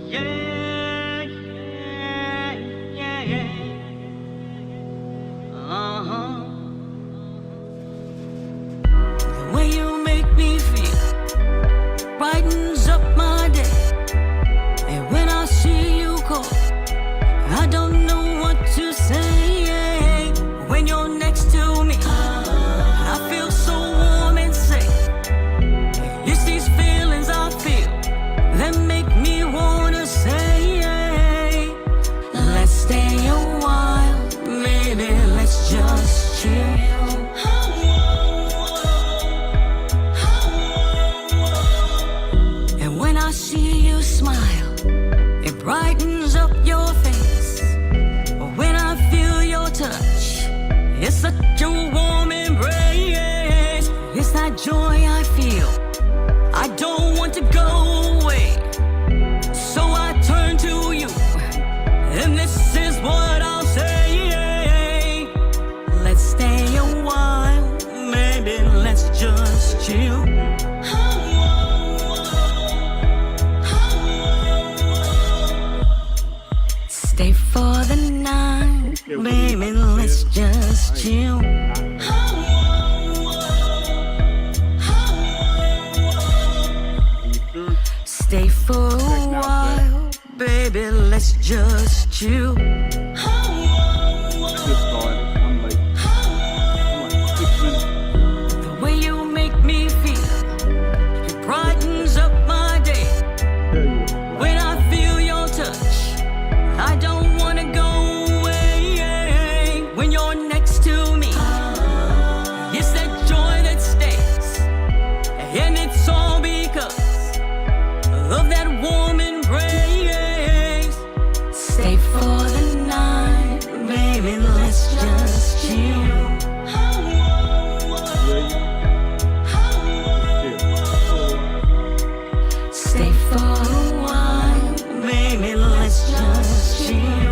Yeah, yeah, yeah, yeah. Uh-huh. The way you make me feel brightens up my day. And when I see you call, I don't know what to say. When you're next to me, I feel so warm and safe. It's these feelings I feel that make me wanna say, let's stay a while, maybe let's just chill. And when I see you smile, it brightens up your face. When I feel your touch, it's such a warm embrace. It's that joy I feel, I don't want to go away. So I turn to you, and this is what I'll say. Let's stay a while, maybe let's just chill. Stay for the night, baby, let's just chill. Stay for a while, baby, let's just chill. The way you make me feel, it brightens up my day. When I feel your touch, I don't wanna go away. When you're next to me, it's that joy that stays. And it's all because of that warm embrace. Stay for the night, baby, let's just chill. Stay for a while, baby, let's just chill.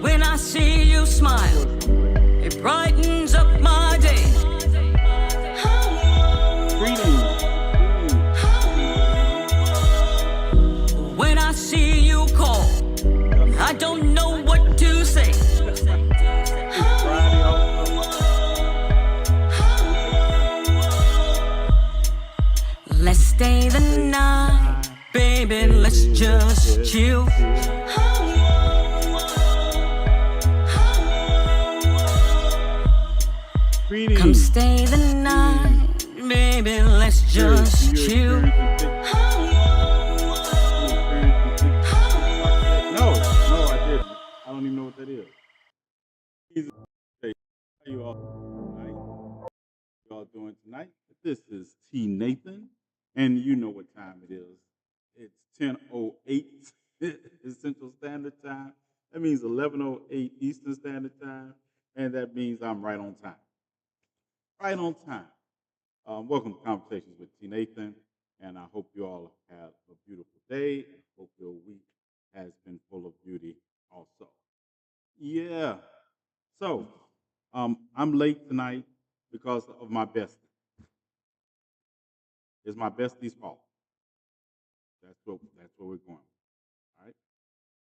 When I see you smile, it brightens up my day. When I see you call, I don't know what to say. Let's stay the night, baby, let's just chill. Come stay the night, baby, let's just chill. No, I didn't. I don't even know what that is. How you all tonight? You all doing tonight? This is TNathan, and you know what time it is. It's 10:08 Central Standard Time. That means 11:08 Eastern Standard Time, and that means I'm right on time. Right on time. Welcome to Conversations with TNathan, and I hope you all have a beautiful day, and hope your week has been full of beauty also. Yeah. So, I'm late tonight because of my bestie. It's my bestie's fault. That's where we're going. All right.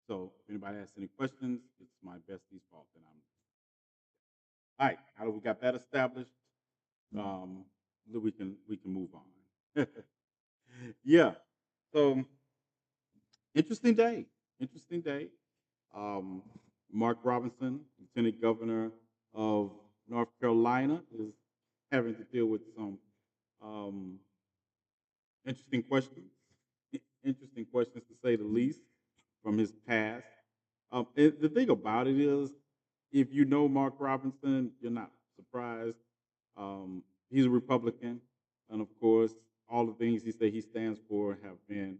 So, if anybody has any questions, it's my bestie's fault. And I'm all right. Now that we got that established, then we can move on. Yeah. So, interesting day. Interesting day. Um, Mark Robinson, Lieutenant Governor of North Carolina, is having to deal with some um, interesting questions. Interesting questions, to say the least, from his past. And the thing about it is, if you know Mark Robinson, you're not surprised. He's a Republican, and of course, all the things he say he stands for have been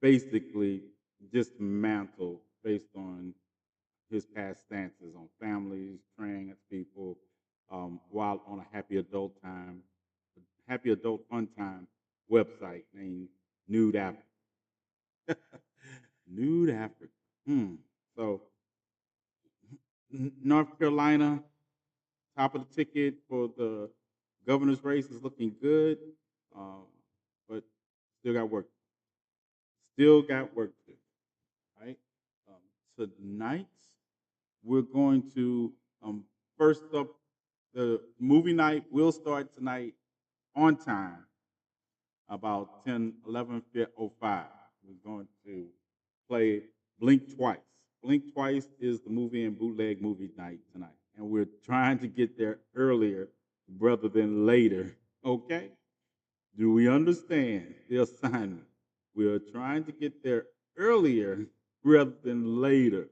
basically dismantled based on his past stances on families, trans people, while on a happy adult fun time website named Nude Africa. Nude Africa. So North Carolina, top of the ticket for the Governor's race is looking good, but still got work. Still got work to do. Right? Tonight, we're going to first up, the movie night will start tonight on time, about 10, 11:05. We're going to play Blink Twice. Blink Twice is the movie and bootleg movie night tonight, and we're trying to get there earlier rather than later. Okay? Do we understand the assignment? We are trying to get there earlier rather than later.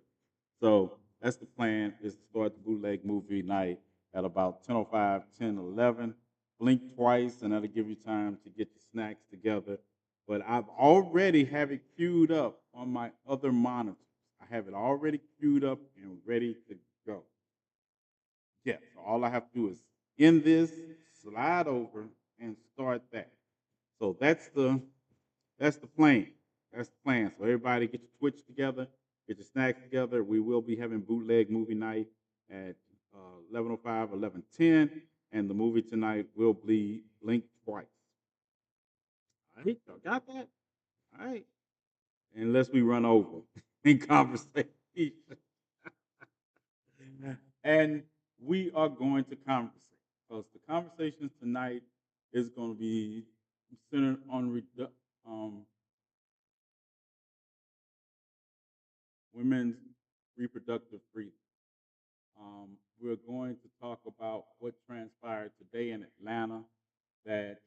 So that's the plan, is to start the bootleg movie night at about 10:05, 10:11. Blink twice, and that'll give you time to get your snacks together. But I've already have it queued up on my other monitors. I have it already queued up and ready to go. Yeah, so all I have to do is end this, slide over, and start that. So that's the plan. That's the plan. So everybody get your Twitch together, get your snacks together. We will be having bootleg movie night at 11:05, 11:10, and the movie tonight will be Blink Twice. All right, y'all got that? All right. Unless we run over in conversation. And we are going to conversate, because the conversations tonight is going to be centered on women's reproductive freedom. We're going to talk about what transpired today in Atlanta that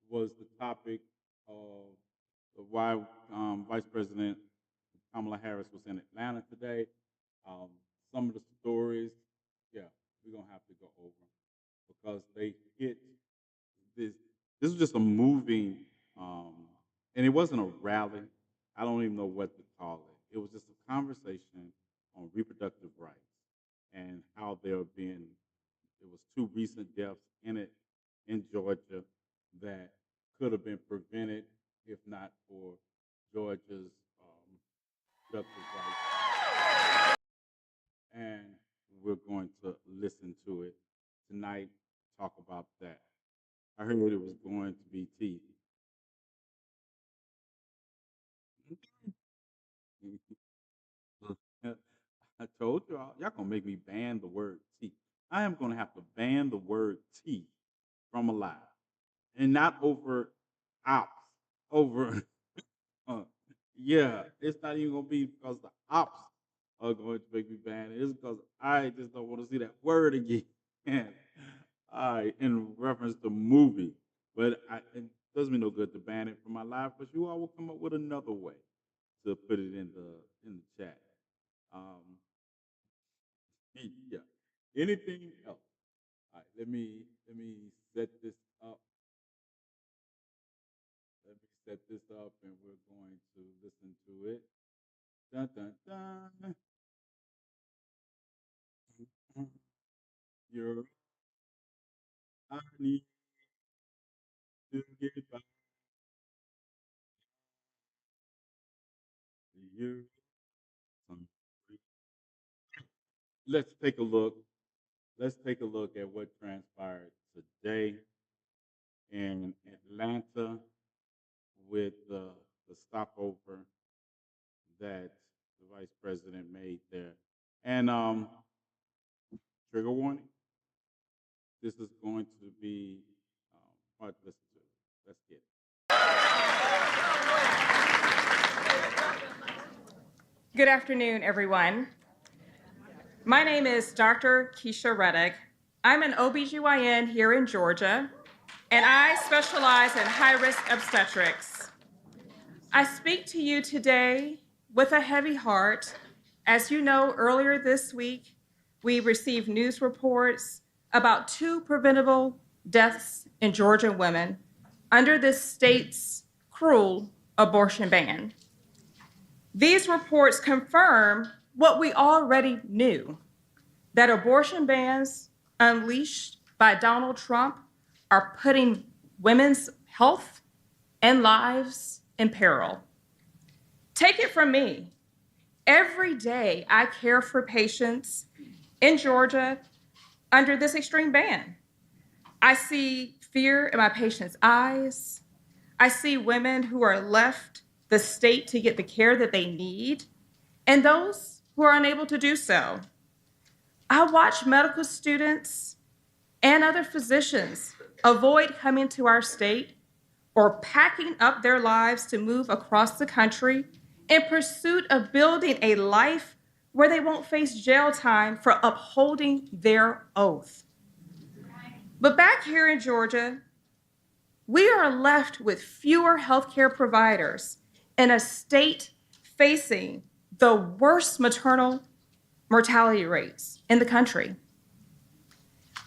was the topic of why Vice President Kamala Harris was in Atlanta today. Some of the stories, yeah, we're going to have to go over because they hit this. This was just a moving, and it wasn't a rally. I don't even know what to call it. It was just a conversation on reproductive rights and how there have been. There was two recent deaths in it in Georgia that could have been prevented if not for Georgia's reproductive rights. And we're going to listen to it tonight. Talk about that. I heard it was going to be tea. I told y'all gonna make me ban the word tea. I am gonna have to ban the word tea from alive, and not over ops. Over, uh, yeah, it's not even gonna be because the ops are going to make me ban it. It's because I just don't want to see that word again. All right, in reference to movie, but it does me no good to ban it from my life. But you all will come up with another way to put it in the chat. Um, yeah. Anything else? All right, let me set this up. Let me set this up, and we're going to listen to it. Dun dun dun. Your I need to get back to you. Let's take a look. Let's take a look at what transpired today in Atlanta with the stopover that the vice president made there. And trigger warning, this is going to be hard to listen to. Let's get it. Good afternoon, everyone. My name is Dr. Keisha Reddick. I'm an OBGYN here in Georgia, and I specialize in high-risk obstetrics. I speak to you today with a heavy heart. As you know, earlier this week, we received news reports about 2 preventable deaths in Georgia women under this state's cruel abortion ban. These reports confirm what we already knew, that abortion bans unleashed by Donald Trump are putting women's health and lives in peril. Take it from me. Every day I care for patients in Georgia under this extreme ban. I see fear in my patients' eyes. I see women who are left the state to get the care that they need, and those who are unable to do so. I watch medical students and other physicians avoid coming to our state or packing up their lives to move across the country in pursuit of building a life where they won't face jail time for upholding their oath. But back here in Georgia, we are left with fewer healthcare providers in a state facing the worst maternal mortality rates in the country.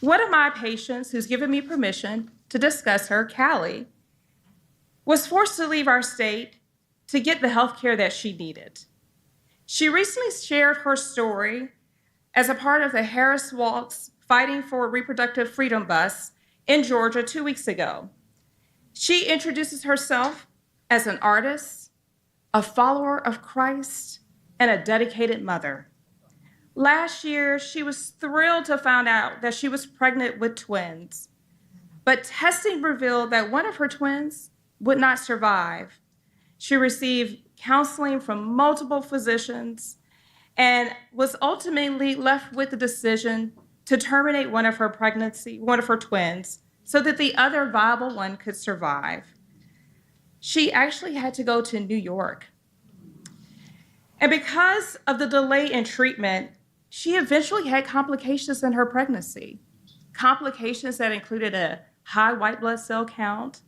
One of my patients, who's given me permission to discuss her, Callie, was forced to leave our state to get the health care that she needed. She recently shared her story as a part of the Harris Walk's Fighting for Reproductive Freedom bus in Georgia 2 weeks ago. She introduces herself as an artist, a follower of Christ, and a dedicated mother. Last year, she was thrilled to find out that she was pregnant with twins, but testing revealed that one of her twins would not survive. She received counseling from multiple physicians and was ultimately left with the decision to terminate one of her twins, so that the other viable one could survive. She actually had to go to New York. And because of the delay in treatment, she eventually had complications in her pregnancy, complications that included a high white blood cell count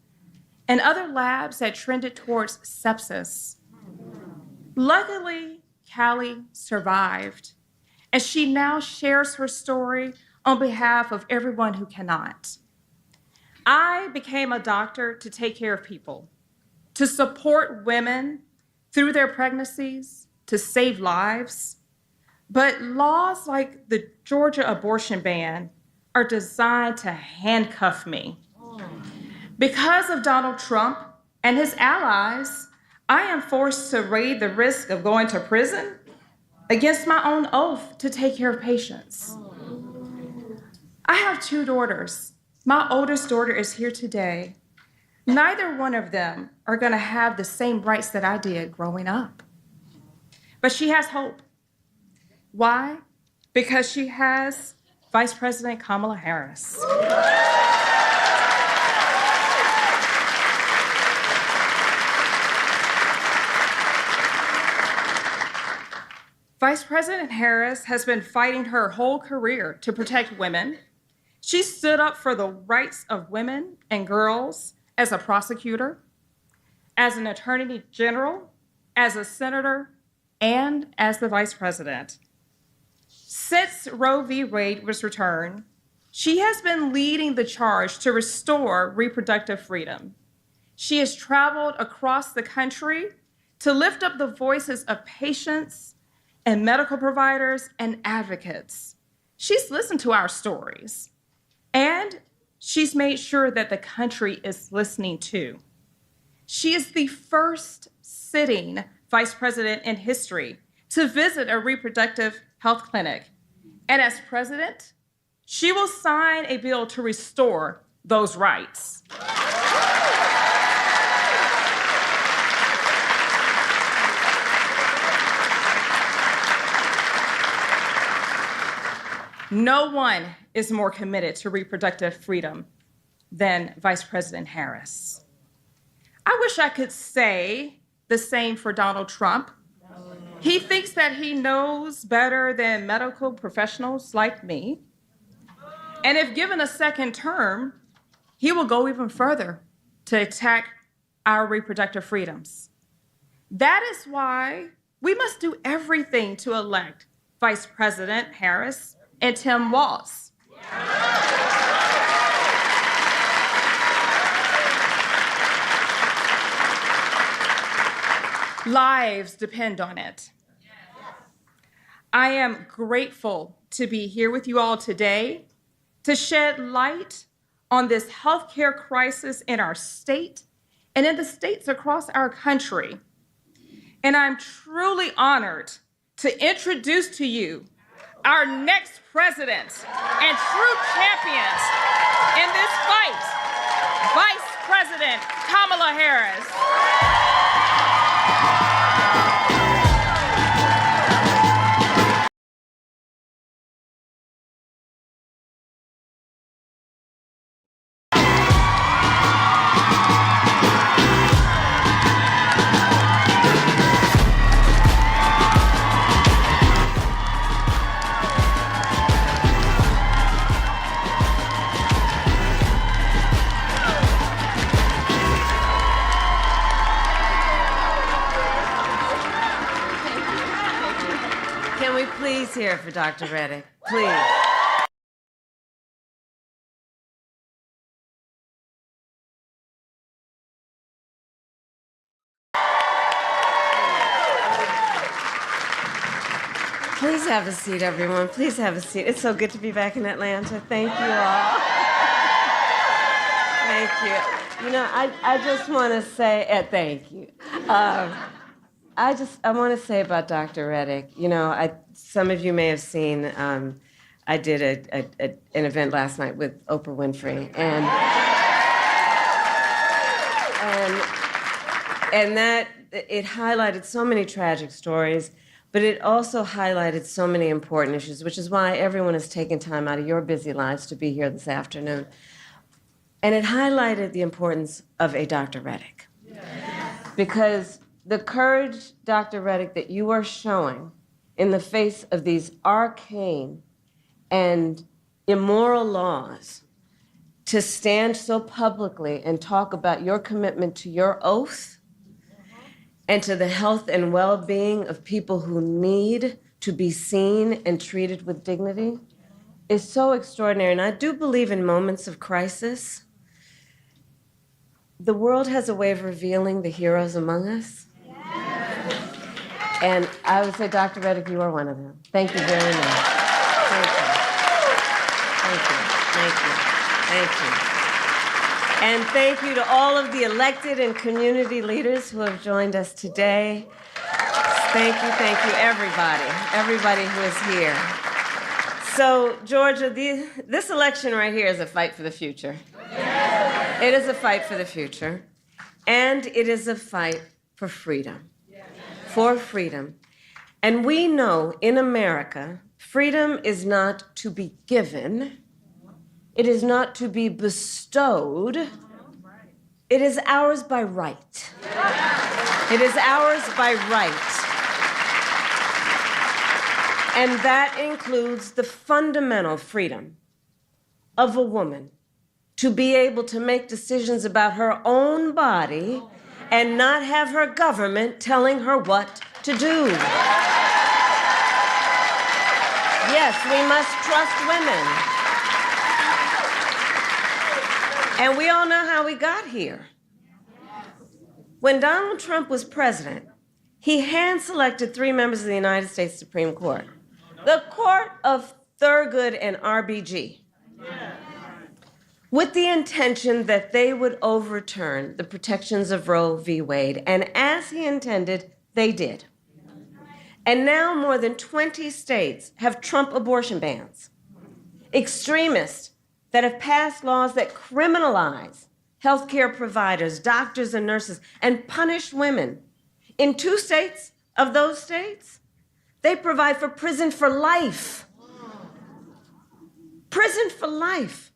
and other labs that trended towards sepsis. Luckily, Callie survived, and she now shares her story on behalf of everyone who cannot. I became a doctor to take care of people, to support women through their pregnancies, to save lives. But laws like the Georgia abortion ban are designed to handcuff me. Because of Donald Trump and his allies, I am forced to weigh the risk of going to prison against my own oath to take care of patients. I have 2 daughters. My oldest daughter is here today. Neither one of them are going to have the same rights that I did growing up. But she has hope. Why? Because she has Vice President Kamala Harris. Vice President Harris has been fighting her whole career to protect women. She stood up for the rights of women and girls as a prosecutor, as an attorney general, as a senator, and as the vice president. Since Roe v. Wade was returned, she has been leading the charge to restore reproductive freedom. She has traveled across the country to lift up the voices of patients and medical providers and advocates. She's listened to our stories, and she's made sure that the country is listening too. She is the first sitting vice president in history to visit a reproductive health clinic. And as president, she will sign a bill to restore those rights. No one is more committed to reproductive freedom than Vice President Harris. I wish I could say the same for Donald Trump. He thinks that he knows better than medical professionals like me. And if given a second term, he will go even further to attack our reproductive freedoms. That is why we must do everything to elect Vice President Harris and Tim Walz. Lives depend on it. I am grateful to be here with you all today to shed light on this healthcare crisis in our state and in the states across our country. And I'm truly honored to introduce to you our next president and true champions in this President Kamala Harris. Can we please hear for Dr. Reddick? Please. Please have a seat, everyone. Please have a seat. It's so good to be back in Atlanta. Thank you all. Thank you. You know, I just want to say, thank you. I want to say about Dr. Reddick, you know, some of you may have seen, I did an event last night with Oprah Winfrey, and that it highlighted so many tragic stories, but it also highlighted so many important issues, which is why everyone has taken time out of your busy lives to be here this afternoon. And it highlighted the importance of a Dr. Reddick. Because the courage, Dr. Reddick, that you are showing in the face of these arcane and immoral laws to stand so publicly and talk about your commitment to your oath and to the health and well-being of people who need to be seen and treated with dignity is so extraordinary. And I do believe in moments of crisis, the world has a way of revealing the heroes among us. And I would say, Dr. Reddick, you are one of them. Thank you very much. Thank you. Thank you. Thank you. Thank you. And thank you to all of the elected and community leaders who have joined us today. Thank you, everybody who is here. So, Georgia, this election right here is a fight for the future. It is a fight for the future. And it is a fight for freedom. For freedom. And we know in America, freedom is not to be given. It is not to be bestowed. It is ours by right. It is ours by right. And that includes the fundamental freedom of a woman to be able to make decisions about her own body and not have her government telling her what to do. Yes, we must trust women. And we all know how we got here. When Donald Trump was president, he hand-selected 3 members of the United States Supreme Court, the Court of Thurgood and RBG, with the intention that they would overturn the protections of Roe v. Wade. And as he intended, they did. And now more than 20 states have Trump abortion bans. Extremists that have passed laws that criminalize healthcare providers, doctors, and nurses, and punish women. In 2 states of those states, they provide for prison for life. Prison for life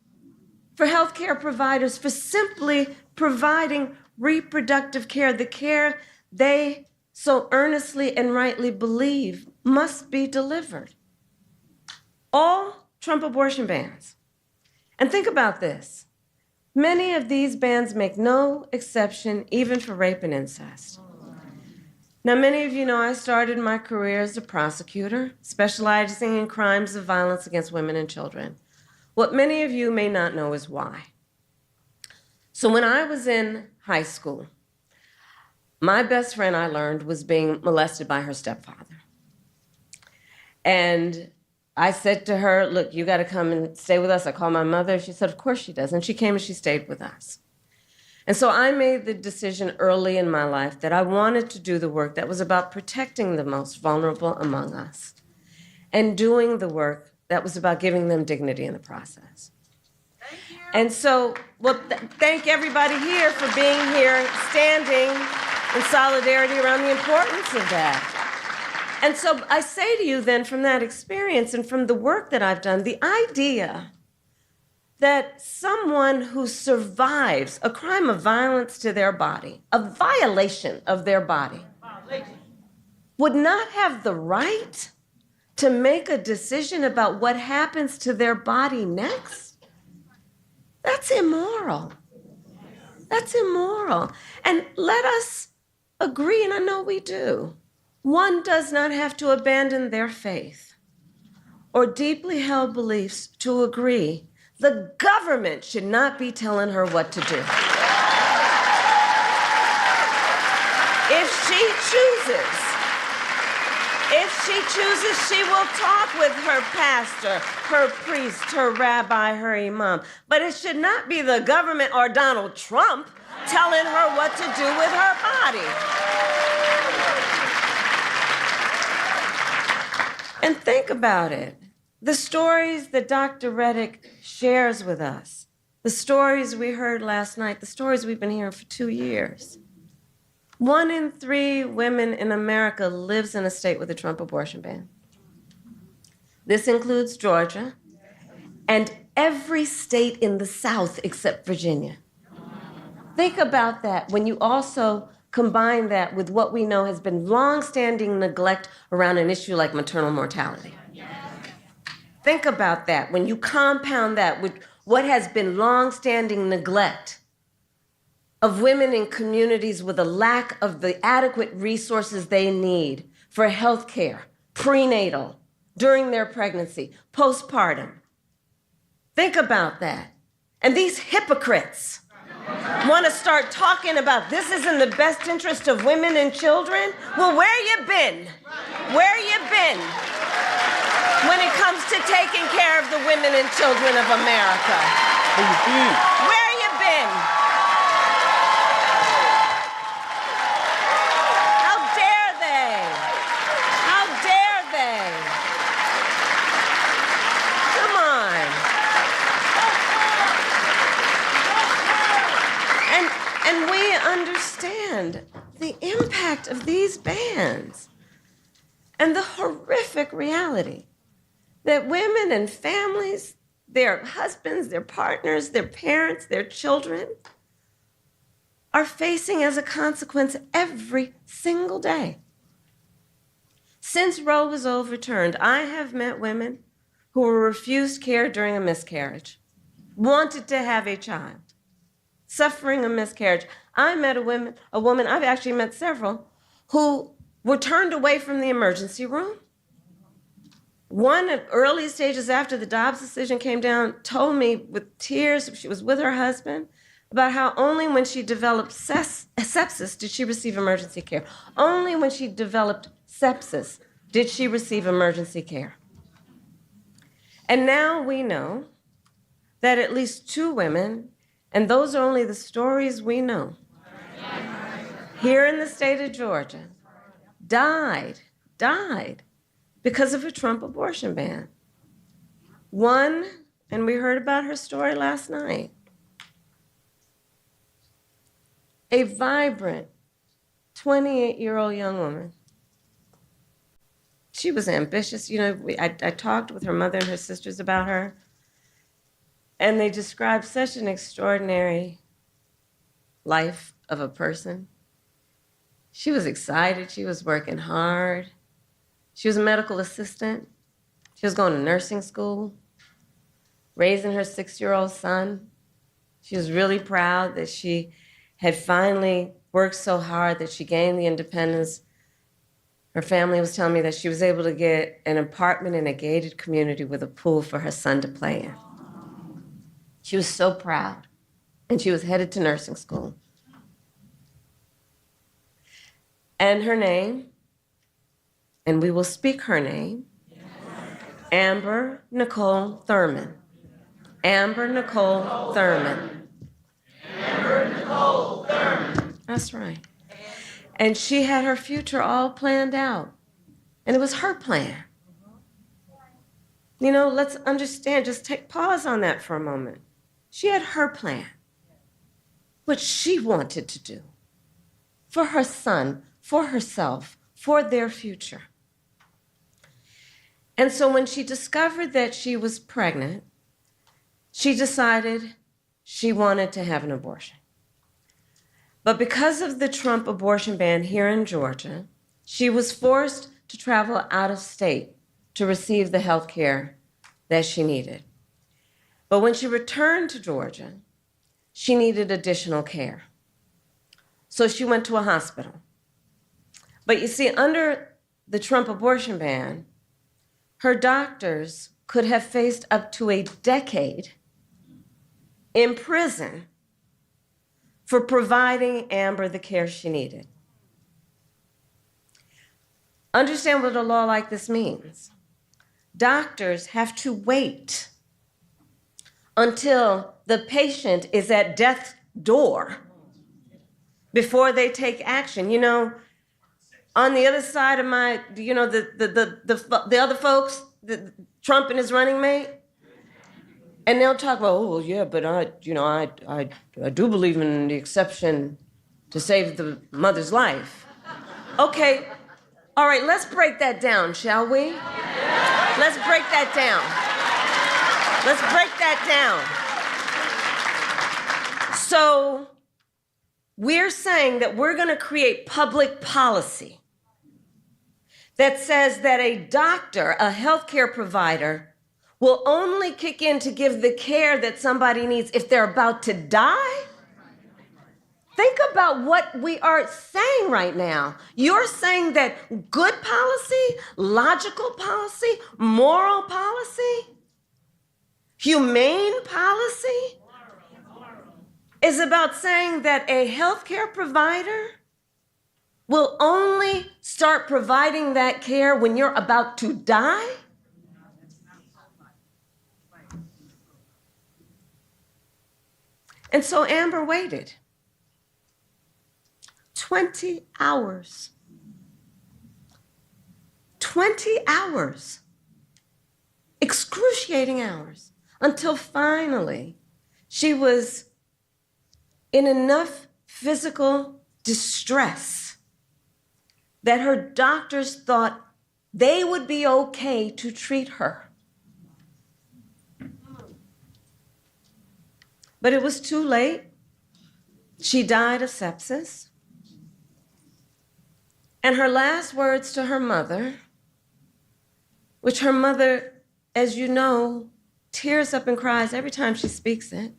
for healthcare providers for simply providing reproductive care, the care they so earnestly and rightly believe must be delivered. All Trump abortion bans. And think about this. Many of these bans make no exception even for rape and incest. Now, many of you know I started my career as a prosecutor, specializing in crimes of violence against women and children. What many of you may not know is why. So when I was in high school, my best friend, I learned, was being molested by her stepfather. And I said to her, look, you got to come and stay with us. I called my mother. She said, of course she does. And she came and she stayed with us. And so I made the decision early in my life that I wanted to do the work that was about protecting the most vulnerable among us and doing the work that was about giving them dignity in the process. And so, well, thank everybody here for being here, standing in solidarity around the importance of that. And so I say to you then, from that experience and from the work that I've done, the idea that someone who survives a crime of violence to their body, a violation of their body, would not have the right to make a decision about what happens to their body next, that's immoral. That's immoral. And let us agree, and I know we do, one does not have to abandon their faith or deeply held beliefs to agree the government should not be telling her what to do. If she chooses, she will talk with her pastor, her priest, her rabbi, her imam. But it should not be the government or Donald Trump telling her what to do with her body. And think about it. The stories that Dr. Reddick shares with us, the stories we heard last night, the stories we've been hearing for 2 years. 1 in 3 women in America lives in a state with a Trump abortion ban. This includes Georgia and every state in the South except Virginia. Think about that when you also combine that with what we know has been longstanding neglect around an issue like maternal mortality. Think about that when you compound that with what has been longstanding neglect of women in communities with a lack of the adequate resources they need for health care, prenatal, during their pregnancy, postpartum. Think about that. And these hypocrites want to start talking about this is in the best interest of women and children. Well, where you been? Where you been when it comes to taking care of the women and children of America? Where you been? How dare they? How dare they? Come on. And we understand the impact of these bans and the horrific reality that women and families, their husbands, their partners, their parents, their children are facing as a consequence every single day. Since Roe was overturned, I have met women who were refused care during a miscarriage, wanted to have a child, suffering a miscarriage. I met a woman, I've actually met several, who were turned away from the emergency room. One at early stages after the Dobbs decision came down told me with tears, she was with her husband, about how only when she developed sepsis did she receive emergency care. Only when she developed sepsis did she receive emergency care. And now we know that at least 2 women, and those are only the stories we know, here in the state of Georgia, died because of a Trump abortion ban. One, and we heard about her story last night, a vibrant 28-year-old young woman. She was ambitious. I talked with her mother and her sisters about her, and they described such an extraordinary life of a person. She was excited. She was working hard. She was a medical assistant. She was going to nursing school, raising her 6-year-old son. She was really proud that she had finally worked so hard that she gained the independence. Her family was telling me that she was able to get an apartment in a gated community with a pool for her son to play in. She was so proud, and she was headed to nursing school. And her name, and we will speak her name, Amber Nicole Thurman. Amber Nicole Thurman. Amber Nicole Thurman. That's right. And she had her future all planned out. And it was her plan. Let's understand, just pause on that for a moment. She had her plan, what she wanted to do for her son, for herself, for their future. And so when she discovered that she was pregnant, she decided she wanted to have an abortion. But because of the Trump abortion ban here in Georgia, she was forced to travel out of state to receive the health care that she needed. But when she returned to Georgia, she needed additional care. So she went to a hospital. But you see, under the Trump abortion ban, her doctors could have faced up to a decade in prison for providing Amber the care she needed. Understand what a law like this means. Doctors have to wait until the patient is at death's door before they take action. You know, on the other side of my, you know, the other folks, Trump and his running mate, and they'll talk about, oh, well, yeah, but I do believe in the exception to save the mother's life. Okay, all right, let's break that down, shall we? Let's break that down. Let's break that down. So we're saying that we're going to create public policy that says that a doctor, a healthcare provider, will only kick in to give the care that somebody needs if they're about to die? Think about what we are saying right now. You're saying that good policy, logical policy, moral policy, humane policy is about saying that a healthcare provider will only start providing that care when you're about to die? And so Amber waited 20 hours. 20 hours. Excruciating hours. Until finally she was in enough physical distress that her doctors thought they would be okay to treat her. But it was too late. She died of sepsis. And her last words to her mother, which her mother, as you know, tears up and cries every time she speaks it.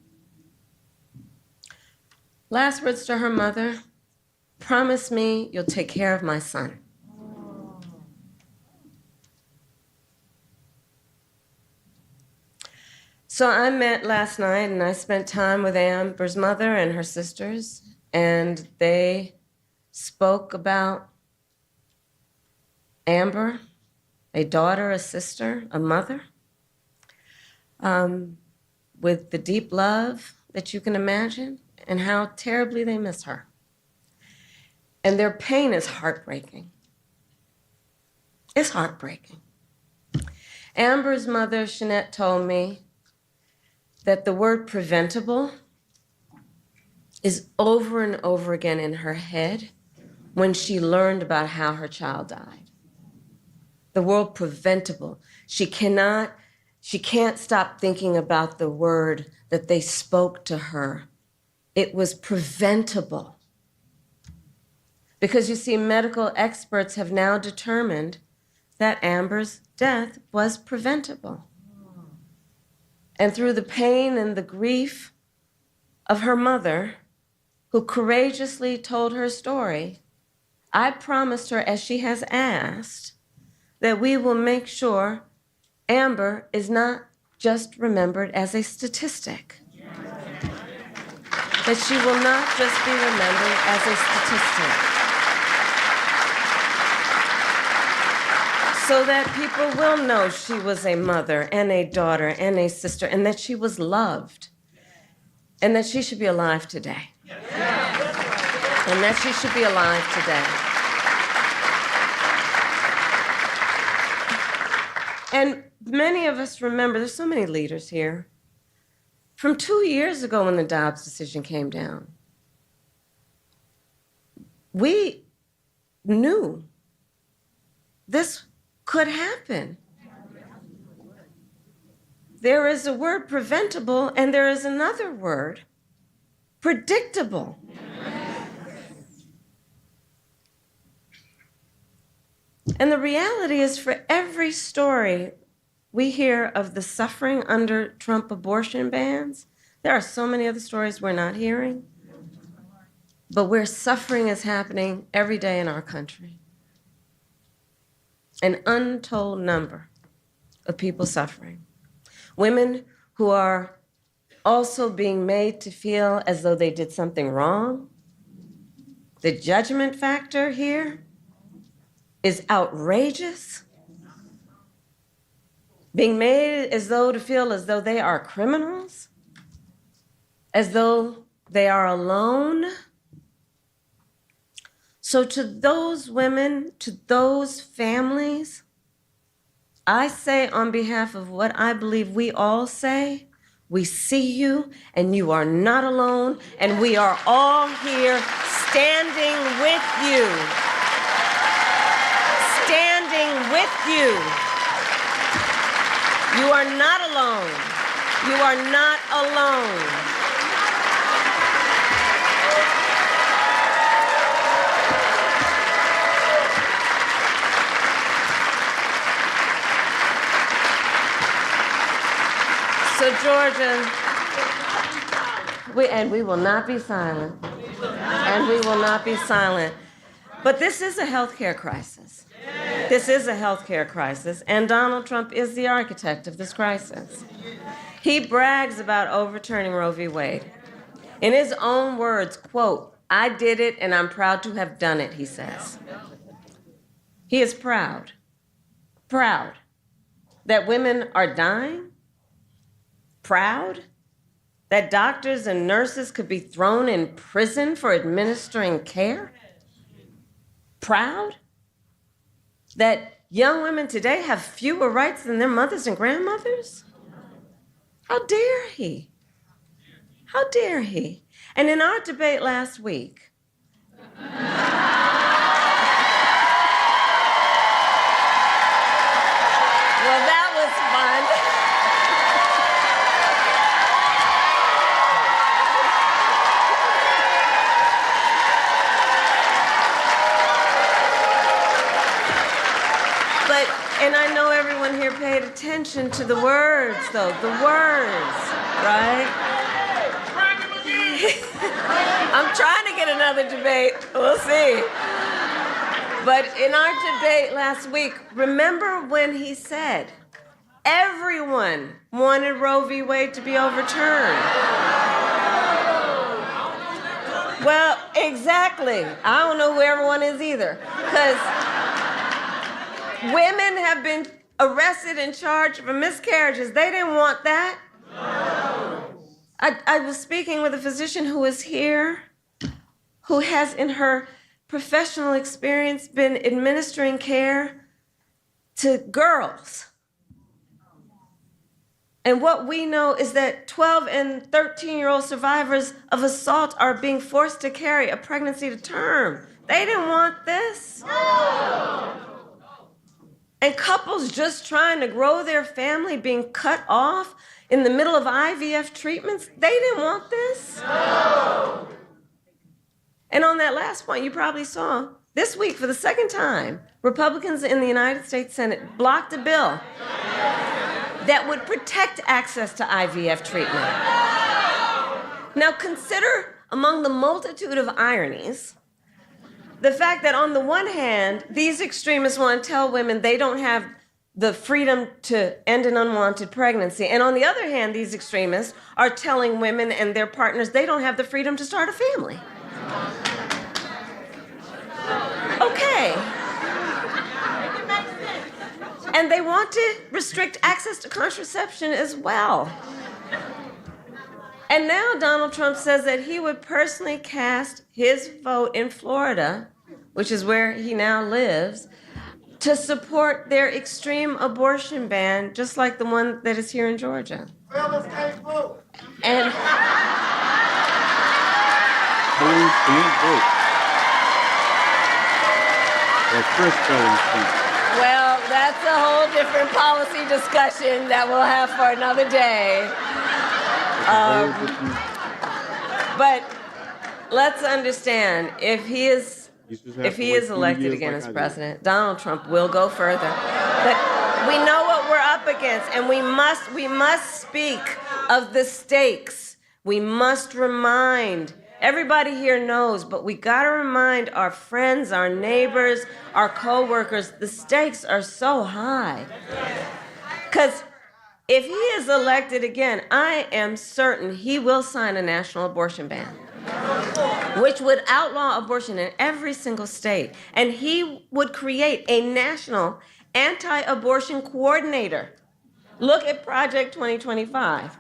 Last words to her mother, promise me you'll take care of my son. So I met last night and I spent time with Amber's mother and her sisters, and they spoke about Amber, a daughter, a sister, a mother, with the deep love that you can imagine, and how terribly they miss her. And their pain is heartbreaking. It's heartbreaking. Amber's mother, Shanette, told me that the word preventable is over and over again in her head when she learned about how her child died. The word preventable. She can't stop thinking about the word that they spoke to her. It was preventable. Because you see, medical experts have now determined that Amber's death was preventable. And through the pain and the grief of her mother, who courageously told her story, I promised her, as she has asked, that we will make sure Amber is not just remembered as a statistic. That she will not just be remembered as a statistic. So that people will know she was a mother and a daughter and a sister, and that she was loved, and that she should be alive today. And that she should be alive today. And many of us remember, there's so many leaders here from 2 years ago when the Dobbs decision came down. We knew this could happen. There is a word preventable, and there is another word, predictable. And the reality is, for every story we hear of the suffering under Trump abortion bans, there are so many other stories we're not hearing, but where suffering is happening every day in our country. An untold number of people suffering. Women who are also being made to feel as though they did something wrong. The judgment factor here is outrageous. Being made as though to feel as though they are criminals, as though they are alone. So to those women, to those families, I say on behalf of what I believe we all say, we see you and you are not alone, and we are all here standing with you. Standing with you. You are not alone. You are not alone. So Georgia, we will not be silent. And we will not be silent. But this is a healthcare crisis. This is a healthcare crisis, and Donald Trump is the architect of this crisis. He brags about overturning Roe v. Wade. In his own words, quote, "I did it and I'm proud to have done it," he says. He is proud that women are dying, proud that doctors and nurses could be thrown in prison for administering care, proud that young women today have fewer rights than their mothers and grandmothers. How dare he? How dare he? And in our debate last week, well, that was fun. And I know everyone here paid attention to the words, though, the words, right? I'm trying to get another debate. We'll see. But in our debate last week, remember when he said everyone wanted Roe v. Wade to be overturned? Well, exactly. I don't know who everyone is either, because women have been arrested and charged for miscarriages. They didn't want that. No. I was speaking with a physician who is here, who has in her professional experience been administering care to girls. And what we know is that 12 and 13-year-old survivors of assault are being forced to carry a pregnancy to term. They didn't want this. No. And couples just trying to grow their family being cut off in the middle of IVF treatments, they didn't want this. No. And on that last point, you probably saw, this week for the second time, Republicans in the United States Senate blocked a bill that would protect access to IVF treatment. Now consider, among the multitude of ironies, the fact that on the one hand, these extremists want to tell women they don't have the freedom to end an unwanted pregnancy. And on the other hand, these extremists are telling women and their partners they don't have the freedom to start a family. Okay. And they want to restrict access to contraception as well. And now Donald Trump says that he would personally cast his vote in Florida, which is where he now lives, to support their extreme abortion ban, just like the one that is here in Georgia. And Felons can't vote. Or Chris felons can't. well, that's a whole different policy discussion that we'll have for another day. But let's understand, if he is elected again as president, Donald Trump will go further. But we know what we're up against, and we must speak of the stakes. We must remind. Everybody here knows, but we gotta remind our friends, our neighbors, our co-workers, the stakes are so high. Because if he is elected again, I am certain he will sign a national abortion ban, which would outlaw abortion in every single state. And he would create a national anti-abortion coordinator. Look at Project 2025.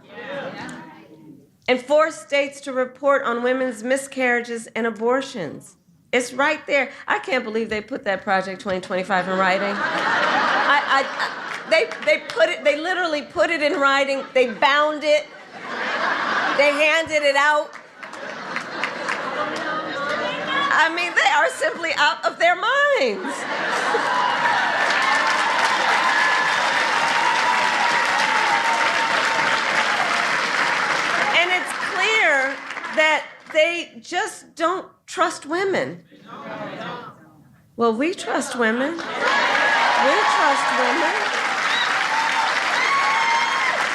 And force states to report on women's miscarriages and abortions. It's right there. I can't believe they put that Project 2025 in writing. They literally put it in writing. They bound it. They handed it out. I mean, they are simply out of their minds. And it's clear that they just don't trust women. Well, we trust women. We trust women.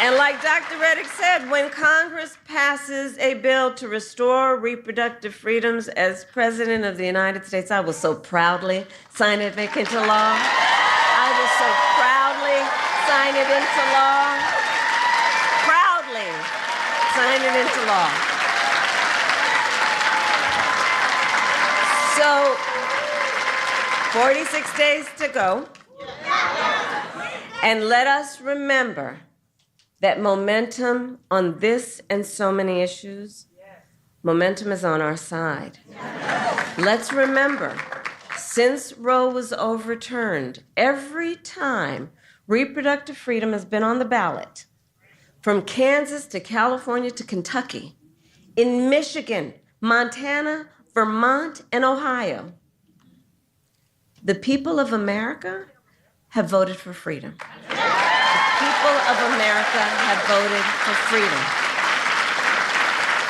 And like Dr. Reddick said, when Congress passes a bill to restore reproductive freedoms, as President of the United States, I will so proudly sign it into law. I will so proudly sign it into law. Proudly sign it into law. So, 46 days to go. And let us remember that momentum on this and so many issues, momentum is on our side. Let's remember, since Roe was overturned, every time reproductive freedom has been on the ballot, from Kansas to California to Kentucky, in Michigan, Montana, Vermont, and Ohio, the people of America have voted for freedom. People of America have voted for freedom.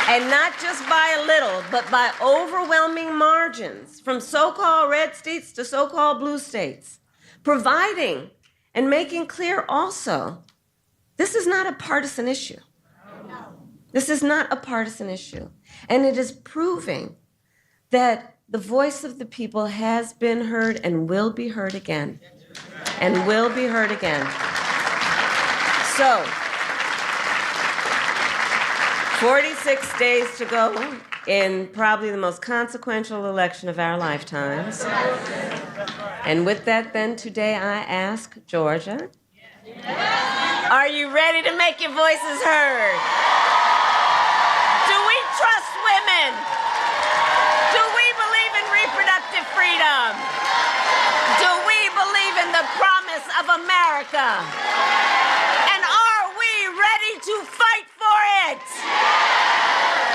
And not just by a little, but by overwhelming margins, from so-called red states to so-called blue states, providing and making clear also, this is not a partisan issue. This is not a partisan issue. And it is proving that the voice of the people has been heard and will be heard again. And will be heard again. So, 46 days to go in probably the most consequential election of our lifetimes. And with that, then, today I ask Georgia, are you ready to make your voices heard? Do we trust women? Do we believe in reproductive freedom? Do we believe in the promise of America? And are we ready to fight for it?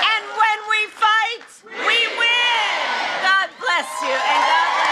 And when we fight, we win. God bless you, and God bless you.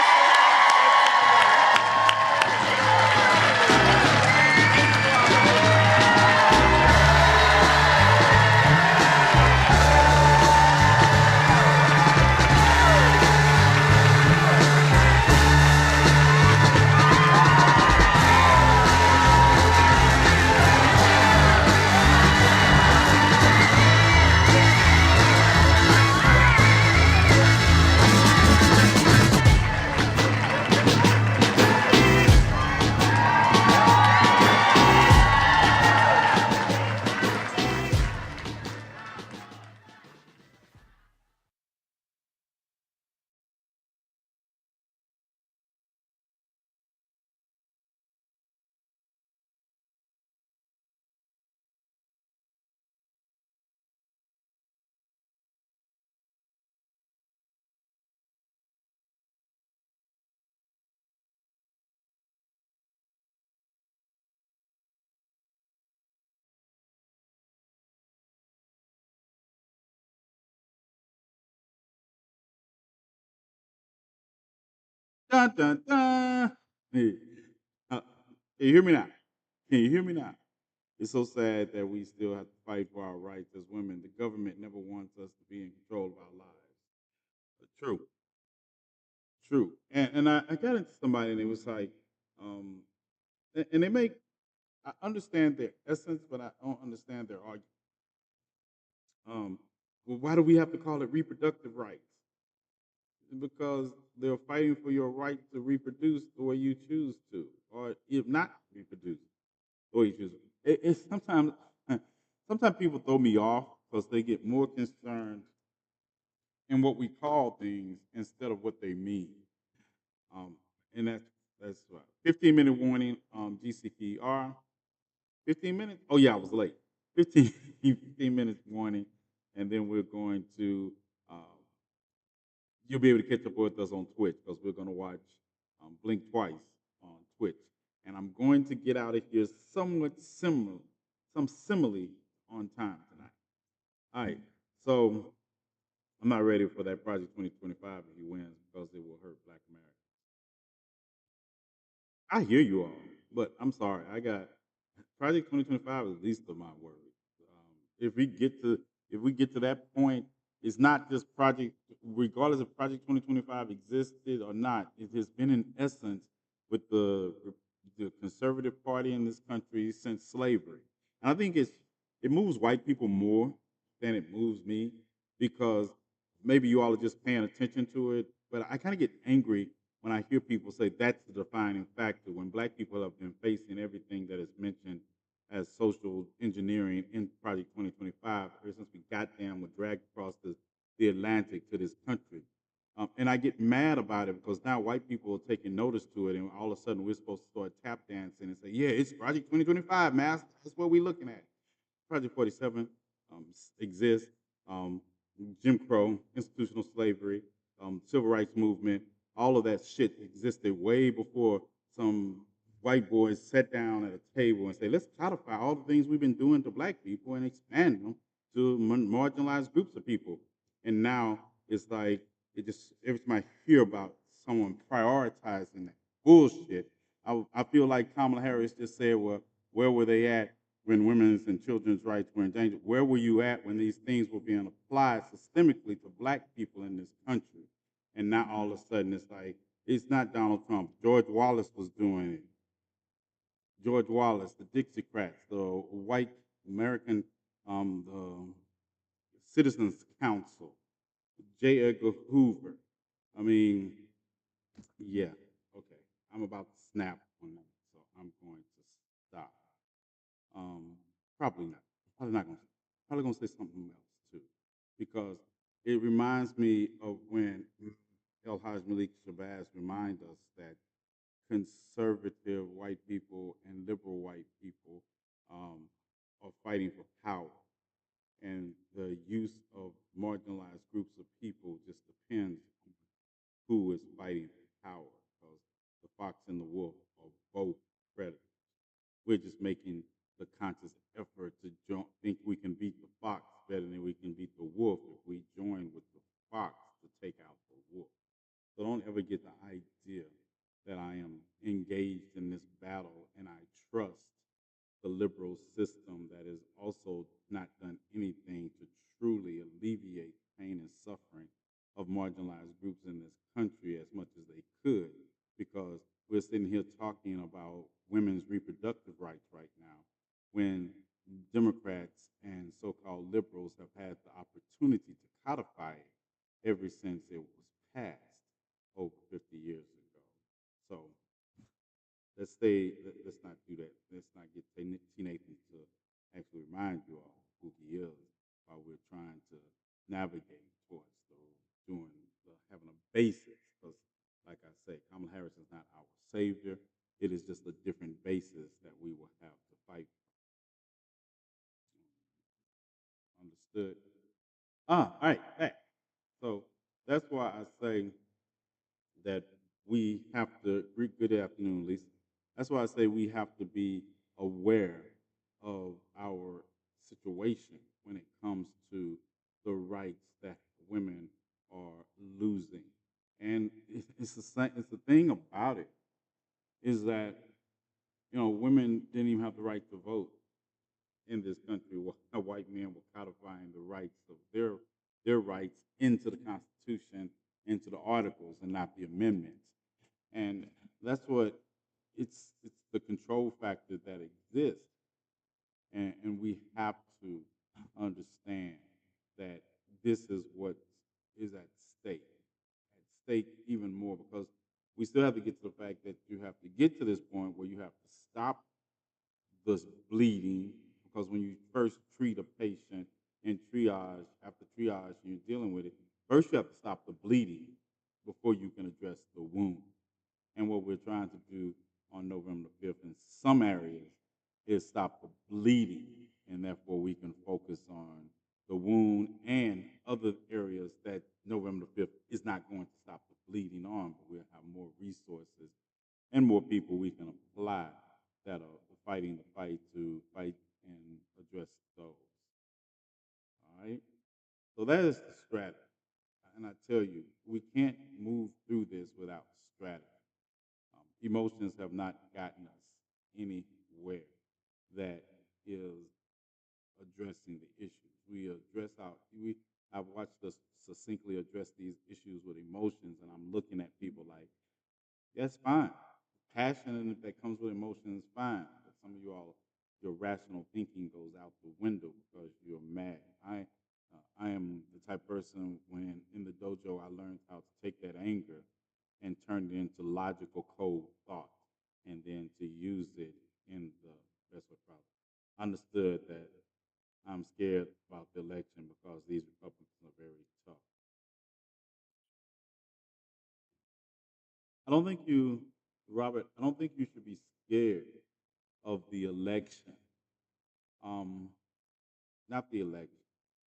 Dun, dun, dun. Hey, can you hear me now? Can you hear me now? It's so sad that we still have to fight for our rights as women. The government never wants us to be in control of our lives. True, true. And I got into somebody and it was like, um, and they make, I understand their essence, but I don't understand their argument. Well, why do we have to call it reproductive rights? Because they're fighting for your right to reproduce the way you choose to, or if not reproduce the way you choose. It's sometimes, sometimes people throw me off because they get more concerned in what we call things instead of what they mean. Um, and that's 15-minute warning. GCPR. 15 minutes. Oh yeah, I was late. 15, 15 minutes warning, and then we're going to. You'll be able to catch up with us on Twitch because we're going to watch Blink Twice on Twitch. And I'm going to get out of here somewhat similar, some simile on time tonight. All right. So I'm not ready for that Project 2025 if he wins because it will hurt Black America. I hear you all, but I'm sorry. I got Project 2025 is least of my worries. If we get to that point, it's not just Project, regardless if Project 2025 existed or not. It has been in essence with the conservative party in this country since slavery, and I think it moves white people more than it moves me because maybe you all are just paying attention to it. But I kind of get angry when I hear people say that's the defining factor when Black people have been facing everything that is mentioned as social engineering in Project 2025 ever since we got down, were dragged across the Atlantic to this country. And I get mad about it because now white people are taking notice to it, and all of a sudden we're supposed to start tap dancing and say, yeah, it's Project 2025, man. That's what we're looking at. Project 47 exists. Um, Jim Crow, institutional slavery, civil rights movement, all of that shit existed way before some white boys sat down at a table and say, let's codify all the things we've been doing to Black people and expand them to marginalized groups of people. And now it's like, it just, every time I hear about someone prioritizing that bullshit, I feel like Kamala Harris just said, well, where were they at when women's and children's rights were in danger? Where were you at when these things were being applied systemically to Black people in this country? And now all of a sudden it's like, it's not Donald Trump. George Wallace was doing it. George Wallace, the Dixiecrats, the white American the Citizens Council, J. Edgar Hoover. I mean, yeah, okay. I'm about to snap on that, so I'm going to stop. Um, probably not. Probably not going to. Probably going to say something else too, because it reminds me of when El Haj Malik Shabazz remind us that conservative white people and liberal white people um, are fighting for power, and the use of marginalized groups of people just depends on who is fighting for power, because the fox and the wolf are both predators. We're just making the conscious effort to think we can beat the fox better than we can beat the wolf if we join with the fox to take out the wolf. So don't ever get the idea that I am engaged in this battle and I trust the liberal system that has also not done anything to truly alleviate pain and suffering of marginalized groups in this country as much as they could, because we're sitting here talking about women's reproductive rights right now when Democrats and so-called liberals have had the opportunity to codify it ever since it was passed over 50 years ago. So let's not do that. Let's not get TNathan to actually remind you all who he is while we're trying to navigate towards having a basis. Because, like I say, Kamala Harris is not our savior. It is just a different basis that we will have to fight for. Understood? All right, back. So that's why I say that we have to, good afternoon, Lisa. That's why I say we have to be aware of our situation when it comes to the rights that women are losing. And it's the same. It's the thing about it is that women didn't even have the right to vote in this country. White men were codifying the rights of their rights into the Constitution, into the articles, and not the amendments. And that's what it's the control factor that exists, and we have to understand that this is what is at stake even more because we still have to get to the fact that you have to get to this point where you have to stop the bleeding because when you first treat a patient in triage, after triage, you're dealing with it. First, you have to stop the bleeding before you can address the wound. And what we're trying to do on November 5th in some areas is stop the bleeding, and therefore we can focus on the wound and other areas that November 5th is not going to stop the bleeding on, but we'll have more resources and more people we can apply that are fighting the fight to fight and address those. All right? So that is the strategy. And I tell you, we can't move through this without strategy. Emotions have not gotten us anywhere that is addressing the issues. I've watched us succinctly address these issues with emotions, and I'm looking at people like, that's fine. Passion that comes with emotion is fine. But some of you all, your rational thinking goes out the window because you're mad. I am the type of person when in the dojo I learned how to take that anger and turn it into logical cold thought and then to use it in the best way possible. Understood that I'm scared about the election because these Republicans are very tough. I don't think you, Robert, I don't think you should be scared of the election. Um, Not the election.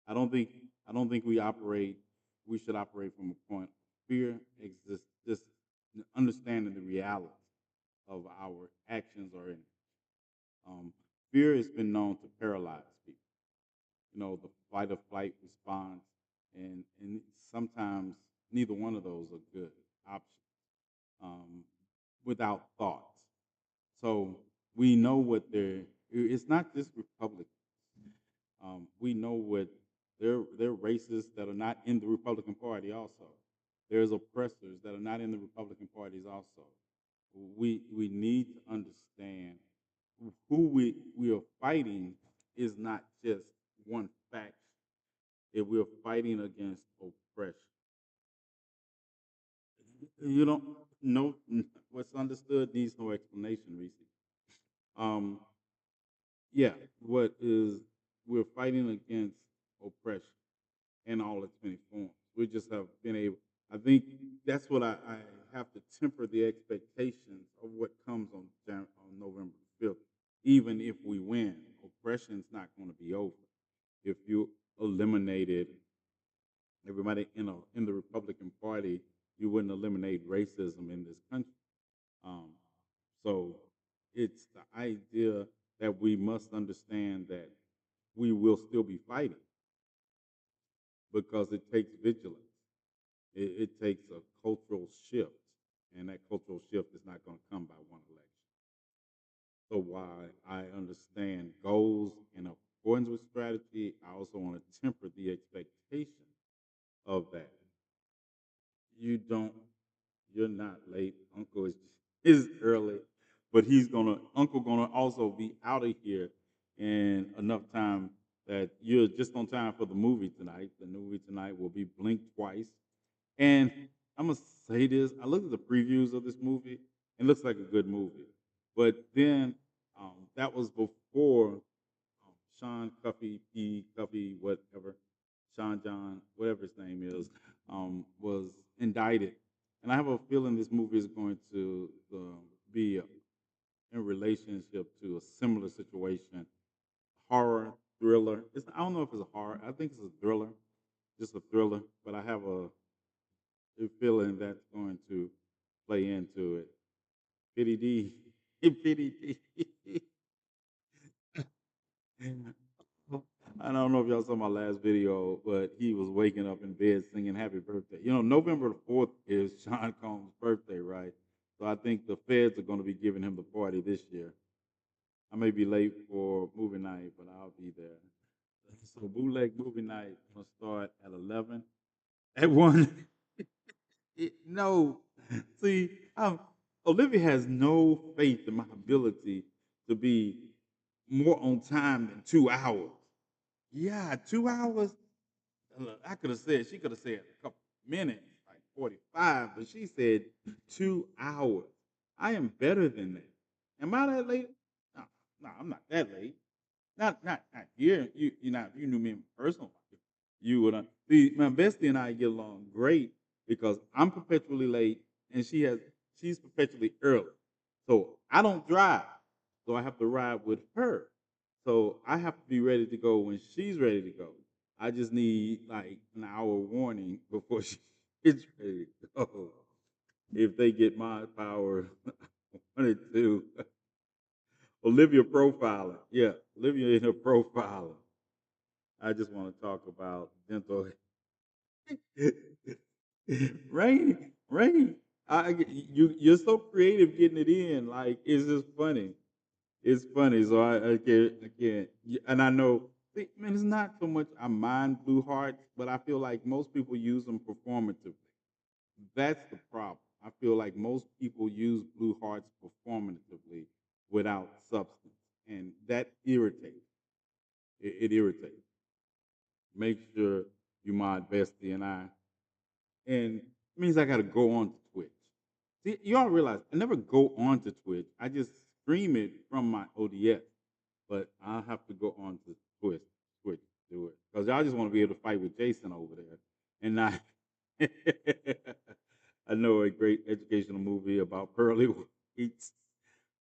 I don't think I don't think we should operate from a point of fear exists just understanding the reality of our actions or in fear has been known to paralyze people. The fight or flight response and sometimes neither one of those are good options um, without thoughts. So we know what it's not just Republicans. We know what they're racists that are not in the Republican Party also. There's oppressors that are not in the Republican parties also. We need to understand who we are fighting is not just one faction. If we're fighting against oppression, you don't know what's understood needs no explanation, Reese. Um, yeah, what is we're fighting against oppression in all its many forms. We just have been able. I think that's what I have to temper the expectations of what comes on November 5th. Even if we win, oppression's not going to be over. If you eliminated everybody in the Republican Party, you wouldn't eliminate racism in this country. Um, so it's the idea that we must understand that we will still be fighting because it takes vigilance. It takes a cultural shift, and that cultural shift is not going to come by one election. So while I understand goals in accordance with strategy, I also want to temper the expectation of that. You don't, you're not late. Uncle is early, but Uncle gonna also be out of here in enough time that you're just on time for the movie tonight. The movie tonight will be Blink Twice. And I'm gonna say this: I looked at the previews of this movie. It looks like a good movie, but then that was before Sean Cuffy, whatever, Sean John, whatever his name is, was indicted. And I have a feeling this movie is going to be in relationship to a similar situation, horror thriller. I don't know if it's a horror. I think it's a thriller, just a thriller. But I have a feeling that's going to play into it. Pity D, pity D. I don't don't know if y'all saw my last video, but he was waking up in bed singing "Happy Birthday." You know, November the 4th is Sean Combs' birthday, right? So I think the feds are going to be giving him the party this year. I may be late for movie night, but I'll be there. So bootleg movie night will start at 11. At 1, no. See, Olivia has no faith in my ability to be more on time than 2 hours. Yeah, 2 hours. Look, she could have said a couple minutes, like 45, but she said 2 hours. I am better than that. Am I that late? No, no, I'm not that late. Not here. If you knew me in personal life, you would see my bestie and I get along great because I'm perpetually late and she's perpetually early. So I don't drive. So I have to ride with her. So I have to be ready to go when she's ready to go. I just need like an hour warning before she gets ready to go. If they get my power, I wanted to. Olivia profiling. Yeah, Olivia in her profiling. I just want to talk about dental. Rain. You're so creative getting it in. Like it's just funny. It's funny. So I can't. And I know, man, it's not so much I mind blue hearts, but I feel like most people use them performatively. That's the problem. I feel like most people use blue hearts performatively without substance, and that irritates. It irritates. Make sure you mod Bestie and I, and it means I got to go on to Twitch. See, you all realize I never go on to Twitch. I just stream it from my ODS, but I'll have to go on to Twitch to do it because y'all just want to be able to fight with Jason over there, and not. I know a great educational movie about pearly whites.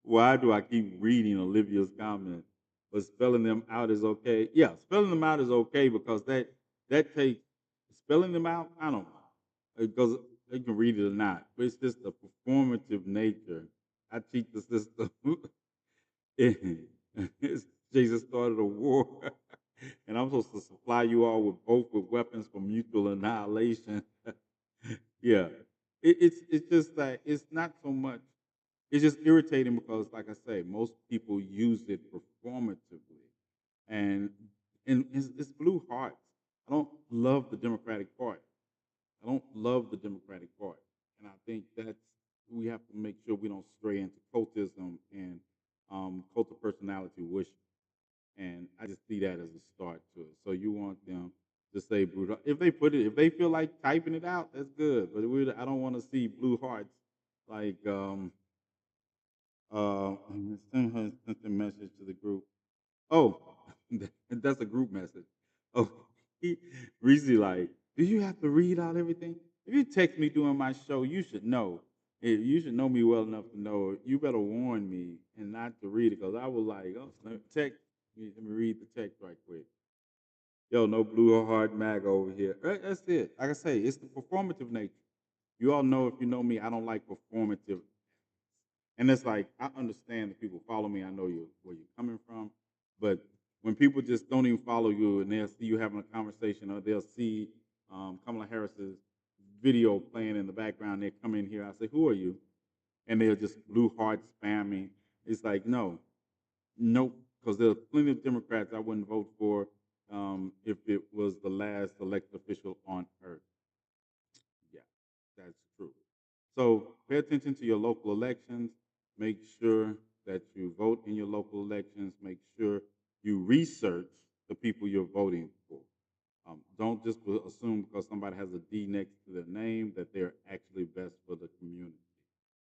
Why do I keep reading Olivia's comments? But spelling them out is okay. Yeah, spelling them out is okay because that takes spelling them out. I don't know because they can read it or not, but it's just the performative nature. I cheat the system. Jesus started a war, and I'm supposed to supply you all with both with weapons for mutual annihilation. Yeah, it's just that it's not so much. It's just irritating because, like I say, most people use it performatively, and it's blue hearts. I don't love the Democratic Party. I don't love the Democratic Party, and I think that's we have to make sure we don't stray into cultism and cult of personality worship. And I just see that as a start to it. So you want them to say brutal. If they put it, if they feel like typing it out, that's good. But I don't want to see blue hearts like send her sent a message to the group. Oh, that's a group message. Oh, Reese like, do you have to read out everything? If you text me during my show, you should know. You should know me well enough to know. You better warn me and not to read it because I was like, oh, text. Let me read the text right quick. Yo, no blue or hard mag over here. That's it. Like I say, it's the performative nature. You all know if you know me, I don't like performative. And it's like I understand that people follow me. I know you where you're coming from, but when people just don't even follow you and they'll see you having a conversation or they'll see Kamala Harris's video playing in the background, they come in here. I say, "Who are you?" And they'll just blue heart spam me. It's like no, nope, because there are plenty of Democrats I wouldn't vote for if it was the last elected official on earth. Yeah, that's true. So pay attention to your local elections. Make sure that you vote in your local elections. Make sure you research the people you're voting for. Don't just assume because somebody has a D next to their name that they're actually best for the community.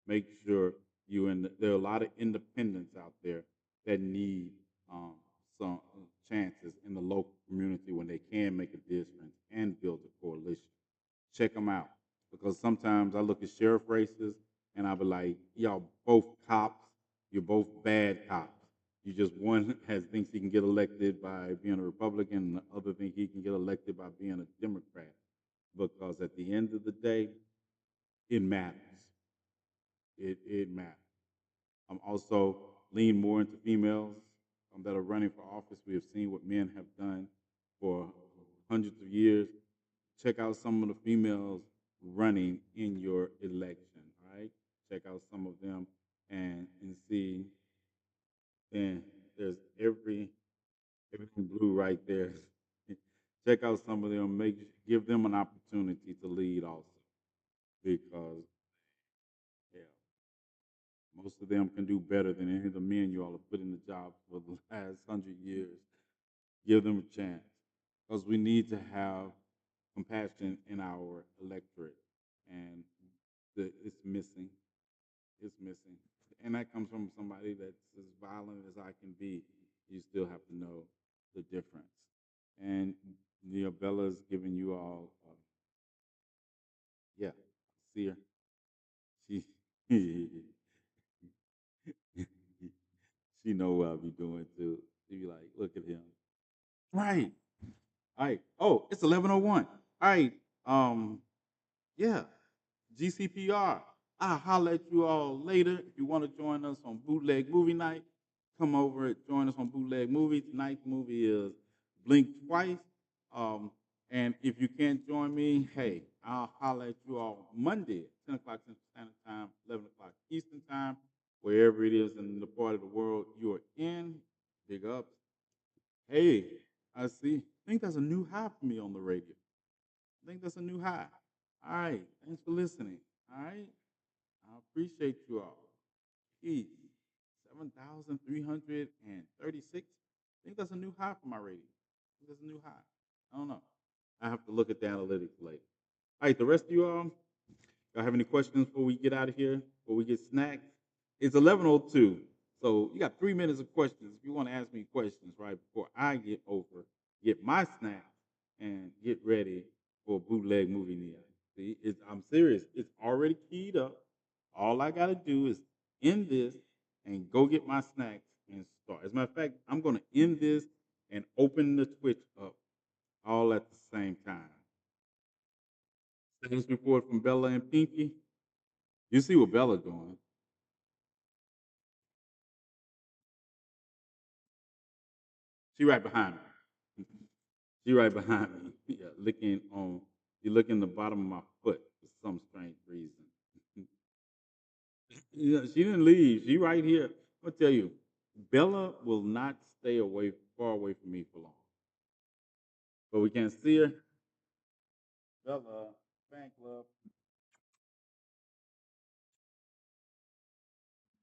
Make sure there are a lot of independents out there that need some chances in the local community when they can make a difference and build a coalition. Check them out because sometimes I look at sheriff races and I be like, y'all both cops, you're both bad cops. You just one has thinks he can get elected by being a Republican, and the other think he can get elected by being a Democrat. Because at the end of the day, it matters. It matters. I'm also lean more into females that are running for office. We have seen what men have done for hundreds of years. Check out some of the females running in your election. All right, check out some of them and see. And there's everything blue right there. Check out some of them. Give them an opportunity to lead also, because yeah, most of them can do better than any of the men you all have put in the job for the last 100 years. Give them a chance, because we need to have compassion in our electorate, and it's missing. It's missing, and that comes from somebody that's as violent as I can be. You still have to know the difference. And Bella's giving you all, yeah, see her. She she know what I'll be doing too. She be like, look at him. Right. All right. Oh, it's 11:01. All right. Yeah. GCPR. I'll holler at you all later. If you want to join us on Bootleg Movie Night, come over and join us on Bootleg Movie. Tonight's movie is Blink Twice. Um, and if you can't join me, hey, I'll holler at you all Monday at 10 o'clock Central Standard Time, 11 o'clock Eastern Time, wherever it is in the part of the world you are in. Big ups. Hey, I see. I think that's a new high for me on the radio. I think that's a new high. All right. Thanks for listening. All right. I appreciate you all. Geez, 7,336. I think that's a new high for my rating. I think that's a new high. I don't know. I have to look at the analytics later. All right, the rest of you all, y'all have any questions before we get out of here? Before we get snacked? It's 11:02, so you got 3 minutes of questions. If you want to ask me questions, right before I get my snack, and get ready for Bootleg Movie Night. See, I'm serious. It's already keyed up. All I got to do is end this and go get my snacks and start. As a matter of fact, I'm going to end this and open the Twitch up all at the same time. Status report from Bella and Pinky. You see what Bella's doing. She right behind me. She right behind me. Yeah, licking on. She licking the bottom of my foot for some strange reason. Yeah, she didn't leave. She right here. I'm gonna tell you, Bella will not stay far away from me for long. But we can't see her. Bella, fan club,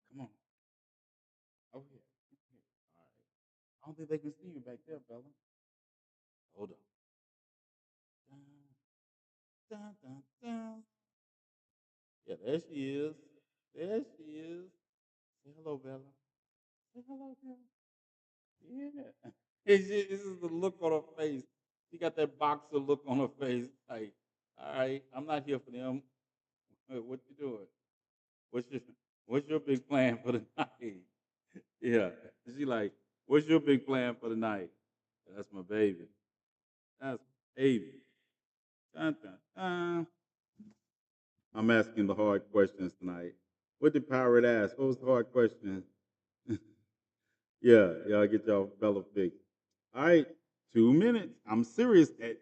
come on, over here. All right. I don't think they can see you back there, Bella. Hold on. Dun, dun, dun, dun. Yeah, there she is. There she is. Say hello, Bella. Say hello, Bella. Yeah. This is the look on her face. She got that boxer look on her face. Like, all right, I'm not here for them. What you doing? What's your What's your big plan for the night? Yeah. She like, what's your big plan for the night? That's my baby. That's my baby. Dun, dun, dun. I'm asking the hard questions tonight. What did Pirate ask? What was the hard question? Yeah, y'all get y'all Bella fixed. All right, 2 minutes. I'm serious. At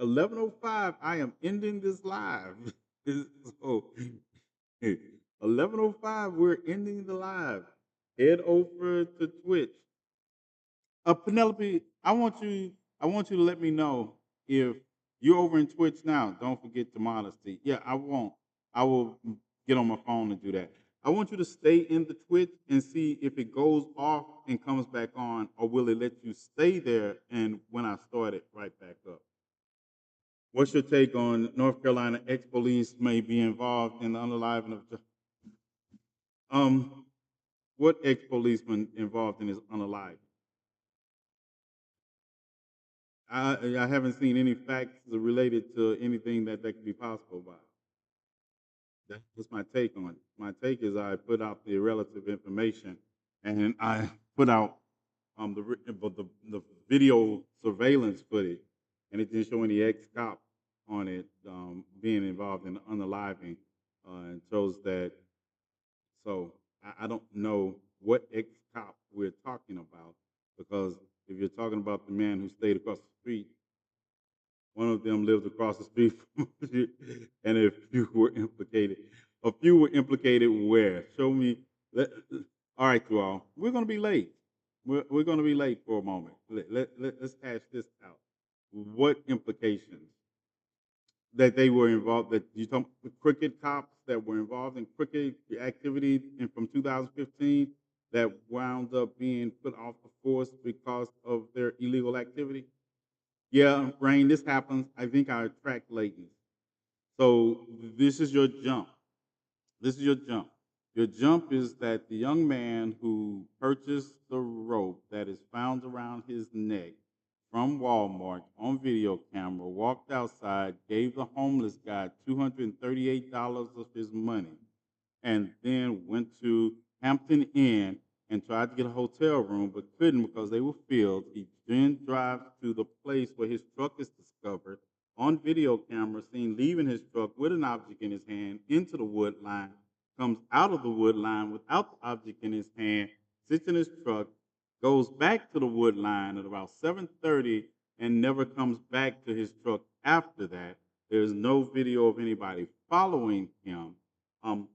11:05, I am ending this live. So 11:05, we're ending the live. Head over to Twitch. Penelope, I want you to let me know if you're over in Twitch now. Don't forget to modesty. Yeah, I won't. I will get on my phone and do that. I want you to stay in the Twitch and see if it goes off and comes back on, or will it let you stay there and when I start it, right back up? What's your take on North Carolina ex-police may be involved in the unaliving of what ex-policeman involved in his unaliving? I haven't seen any facts related to anything that could be possible about it. That's my take on it. My take is I put out the relative information, and I put out the video surveillance footage, and it didn't show any ex-cop on it being involved in the unaliving, and shows that. So I don't know what ex-cop we're talking about, because If you're talking about the man who stayed across the street, one of them lived across the street from you, and a few were implicated where? Show me. All right, you all. We're going to be late. We're going to be late for a moment. Let's hash this out. What implications that they were involved? That you talk the cricket cops that were involved in cricket activity and from 2015 that wound up being put off the force because of their illegal activity. Yeah, Rain, this happens. I think I attract lateness. So this is your jump. This is your jump. Your jump is that the young man who purchased the rope that is found around his neck from Walmart on video camera walked outside, gave the homeless guy $238 of his money, and then went to Hampton Inn and tried to get a hotel room but couldn't because they were filled. He then drives to the place where his truck is discovered on video camera, seen leaving his truck with an object in his hand into the wood line, comes out of the wood line without the object in his hand, sits in his truck, goes back to the wood line at about 7:30 and never comes back to his truck after that. There's no video of anybody following him. Um,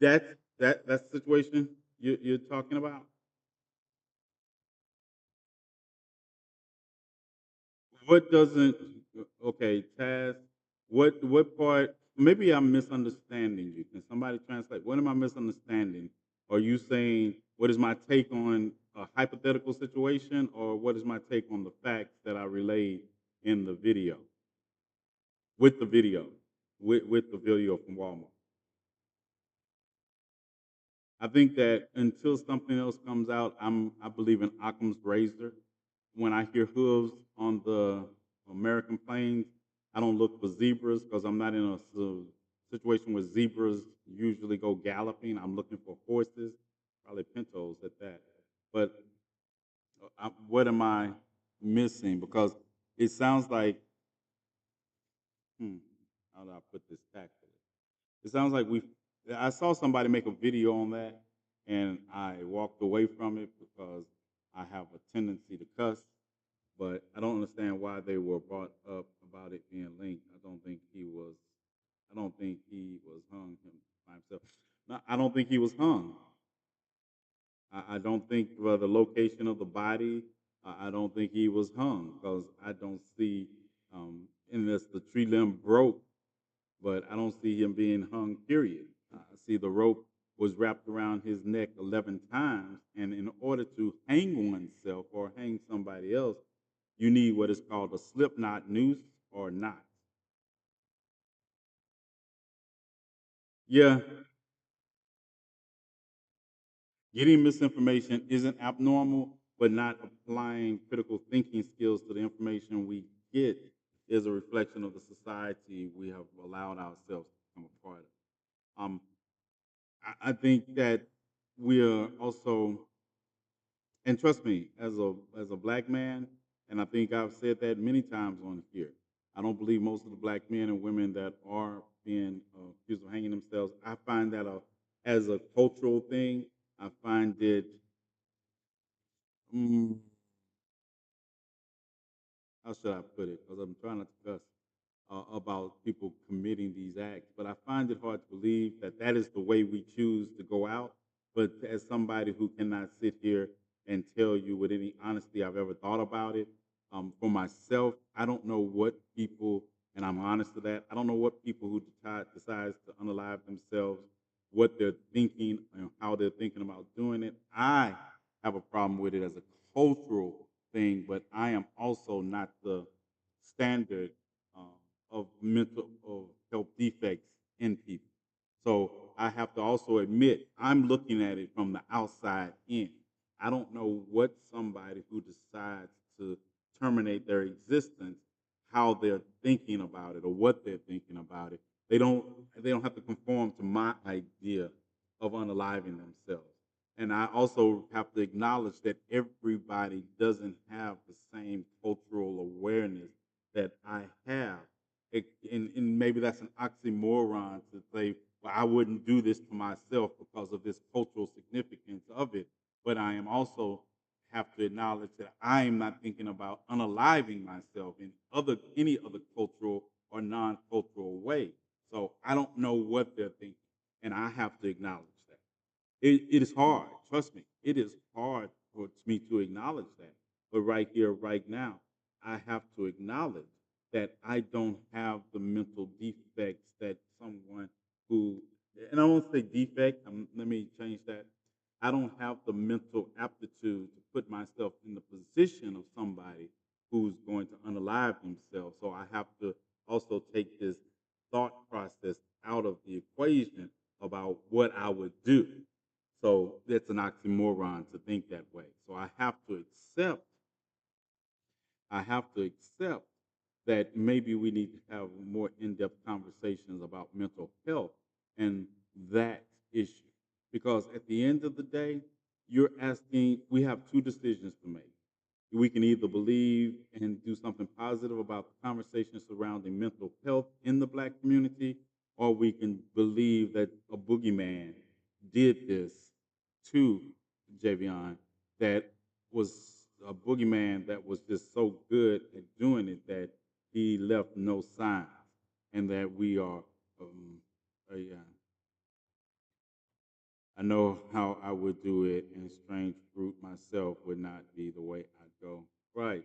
that's the situation you're talking about. What doesn't okay, Taz? What part? Maybe I'm misunderstanding you. Can somebody translate? What am I misunderstanding? Are you saying what is my take on a hypothetical situation, or what is my take on the facts that I relayed in the video with the video with the video from Walmart? I think that until something else comes out, I believe in Occam's razor. When I hear hooves on the American plains, I don't look for zebras because I'm not in a situation where zebras usually go galloping. I'm looking for horses, probably pintos at that. But what am I missing? Because it sounds like, how do I put this tactfully? It sounds like I saw somebody make a video on that, and I walked away from it because I have a tendency to cuss, but I don't understand why they were brought up about it being linked. I don't think he was hung by himself. No, I don't think he was hung. I don't think the location of the body. I don't think he was hung because I don't see, unless the tree limb broke, but I don't see him being hung, period. I see the rope was wrapped around his neck 11 times, and in order to hang oneself or hang somebody else, you need what is called a slip knot noose or knot. Yeah, getting misinformation isn't abnormal, but not applying critical thinking skills to the information we get is a reflection of the society we have allowed ourselves to become a part of. I think that we are also, and trust me, as a black man, and I think I've said that many times on here. I don't believe most of the black men and women that are being accused of hanging themselves. I find that as a cultural thing. I find it. Mm, how should I put it? Because I'm trying not to cuss about people committing these acts. But I find it hard to believe that that is the way we choose to go out. But as somebody who cannot sit here and tell you with any honesty I've ever thought about it, for myself, I don't know what people, and I'm honest to that, I don't know what people who decides to unalive themselves, what they're thinking and how they're thinking about doing it. I have a problem with it as a cultural thing, but I am also not the standard of mental of health defects in people. So I have to also admit I'm looking at it from the outside in. I don't know what somebody who decides to terminate their existence, how they're thinking about it or what they're thinking about it. They don't they don't have to conform to my idea of unaliving themselves. And I also have to acknowledge that everybody doesn't have the same cultural awareness that I have. And maybe that's an oxymoron to say, well, I wouldn't do this to myself because of this cultural significance of it. But I am also have to acknowledge that I am not thinking about unaliving myself in any other cultural or non-cultural way. So I don't know what they're thinking, and I have to acknowledge that. It is hard. Trust me, it is hard for me to acknowledge that. But right here, right now, I have to acknowledge that I don't have the mental defects that someone who, and I won't say defect. Let me change that. I don't have the mental aptitude to put myself in the position of somebody who's going to unalive themselves. So I have to also take this thought process out of the equation about what I would do. So it's an oxymoron to think that way. So I have to accept that maybe we need to have more in-depth conversations about mental health and that issue. Because at the end of the day, we have two decisions to make. We can either believe and do something positive about the conversation surrounding mental health in the Black community, or we can believe that a boogeyman did this to Javion, that was a boogeyman that was just so good at doing it that he left no signs, and that we are. Yeah, I know how I would do it, and strange fruit myself would not be the way I go. Right.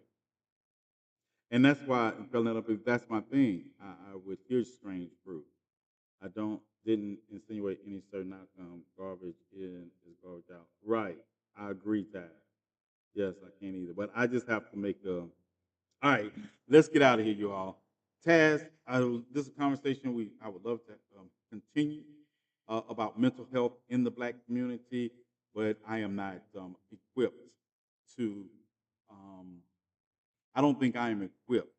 And that's why, Penelope, that's my thing. I would hear strange fruit. I didn't insinuate any certain outcome. Garbage in is garbage out. Right. I agree with that. Yes, I can't either. But I just have to make a. All right, let's get out of here, you all. Taz, this is a conversation I would love to continue about mental health in the Black community, but I am not equipped to. Um, I don't think I am equipped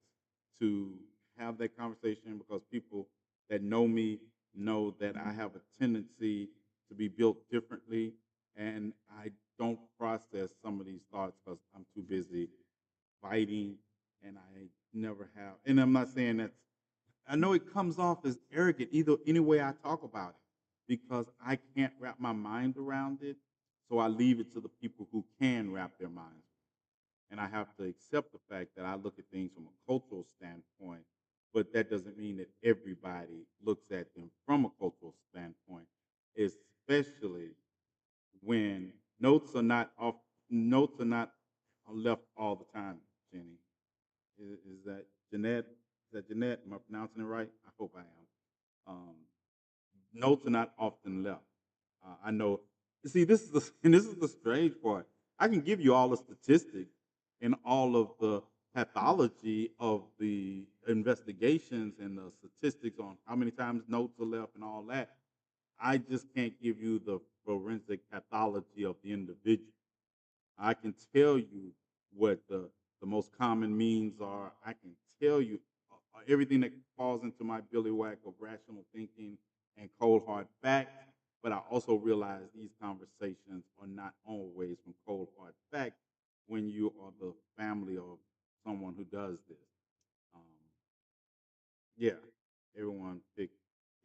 to have that conversation because people that know me know that I have a tendency to be built differently, and I don't process some of these thoughts because I'm too busy fighting, and I never have. And I'm not saying that. I know it comes off as arrogant either any way I talk about it because I can't wrap my mind around it. So I leave it to the people who can wrap their minds, and I have to accept the fact that I look at things from a cultural standpoint, but that doesn't mean that everybody looks at them from a cultural standpoint, especially when notes are not left all the time, Jenny. Is that Jeanette? Is that Jeanette? Am I pronouncing it right? I hope I am. Notes are not often left. I know. See, and this is the strange part. I can give you all the statistics and all of the pathology of the investigations and the statistics on how many times notes are left and all that. I just can't give you the forensic pathology of the individual. I can tell you what the most common means are. I can tell you everything that falls into my billywhack of rational thinking and cold hard facts. But I also realize these conversations are not always from cold hard facts when you are the family of someone who does this. Um, yeah, everyone pick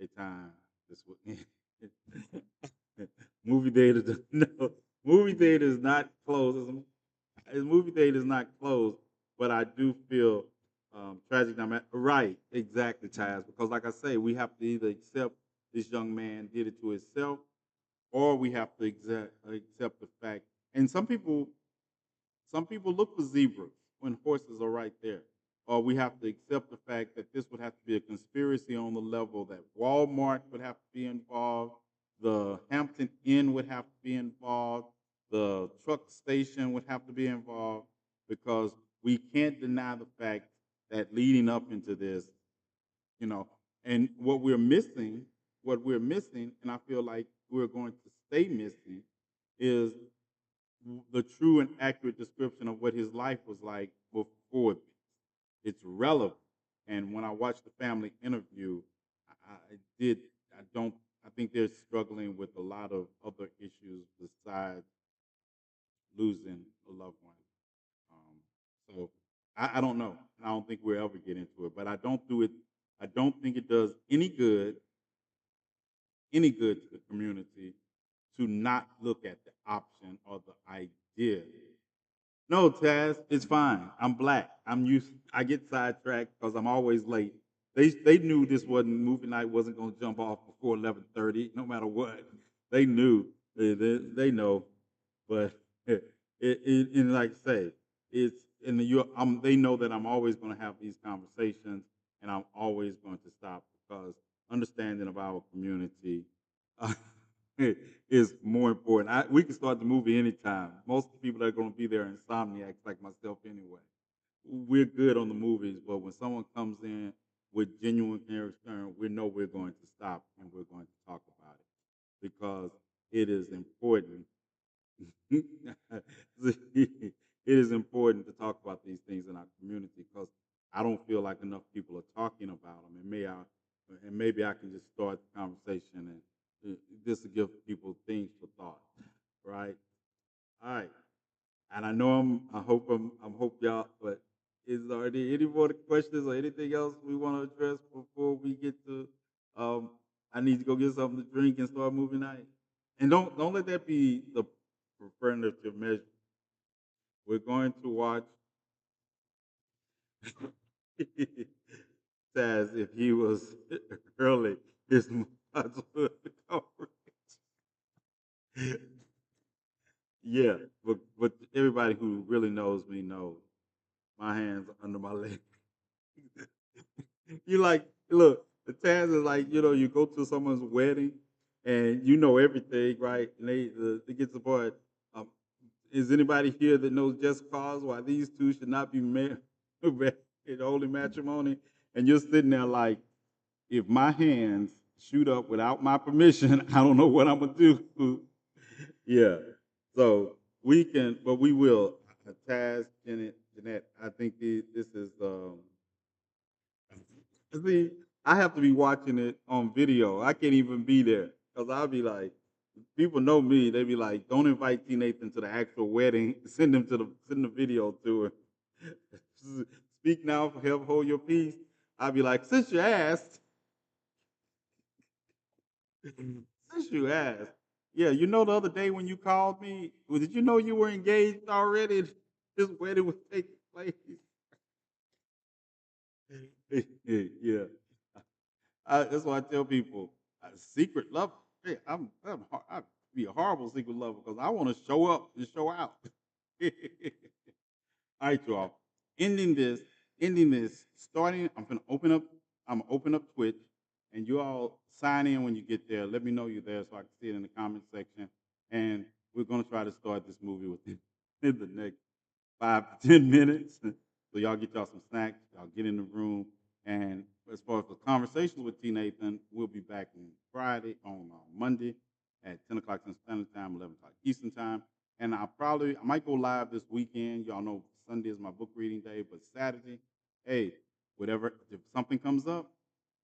a time this week. movie date is no movie date is not closed. His movie date is not closed, but I do feel tragic. Right, exactly, Chaz. Because like I say, we have to either accept this young man did it to himself, or we have to accept the fact. And some people look for zebras when horses are right there. Or we have to accept the fact that this would have to be a conspiracy on the level that Walmart would have to be involved, the Hampton Inn would have to be involved, the truck station would have to be involved, because we can't deny the fact that leading up into this, you know, and what we're missing, and I feel like we're going to stay missing, is the true and accurate description of what his life was like before this. It's relevant. And when I watched the family interview, I did, I don't, I think they're struggling with a lot of other issues besides losing a loved one. So I don't know. I don't think we'll ever get into it, but I don't think it does any good to the community to not look at the option or the idea No, Taz, it's fine. I'm black. I'm used. I get sidetracked because I'm always late. They knew this wasn't movie night wasn't going to jump off before 11:30, no matter what. They knew. They know. But and like I say, it's in the you. They know that I'm always going to have these conversations, and I'm always going to stop because understanding of our community uh, is more important. We can start the movie anytime. Most of the people that are going to be there are insomniacs like myself anyway. We're good on the movies, but when someone comes in with genuine concern, we know we're going to stop and we're going to talk about it because it is important. It is important to talk about these things in our community because I don't feel like enough people are talking about them, and maybe I can just start the conversation and this will give people things for thought, right? All right, and I know I hope y'all. But is there any more questions or anything else we want to address before we get to? Um, I need to go get something to drink and start moving night. And don't let that be the preventative measure. We're going to watch Taz if he was early. His responsibility coverage. Yeah, but everybody who really knows me knows my hands are under my leg. You like look, the Taz is like you go to someone's wedding and you know everything, right? And they get to the point. Um, is anybody here that knows just cause why these two should not be married in holy matrimony? And you're sitting there like, if my hands shoot up without my permission, I don't know what I'm gonna do. Yeah. So we can, but we will. Taz, Jeanette, I think this is. See, I have to be watching it on video. I can't even be there because I'll be like, people know me. They be like, don't invite TNathan to the actual wedding. Send the video to her. Speak now for help, hold your peace. I'll be like, since you asked, since you asked, yeah, you know the other day when you called me, well, did you know you were engaged already? This wedding was taking place. Yeah. That's why I tell people, secret lover. Hey, I'd be a horrible secret lover because I want to show up and show out. All right, y'all. Ending this, ending this. Starting. I'm gonna open up Twitch, and you all sign in when you get there. Let me know you're there so I can see it in the comment section. And we're gonna try to start this movie within in the next 5 to 10 minutes. So y'all get y'all some snacks. Y'all get in the room. And as far as the conversations with T. Nathan, we'll be back on Friday, on Monday at 10 o'clock Central Standard Time, 11 o'clock Eastern Time. And I might go live this weekend. Y'all know Sunday is my book reading day, but Saturday, hey, whatever, if something comes up,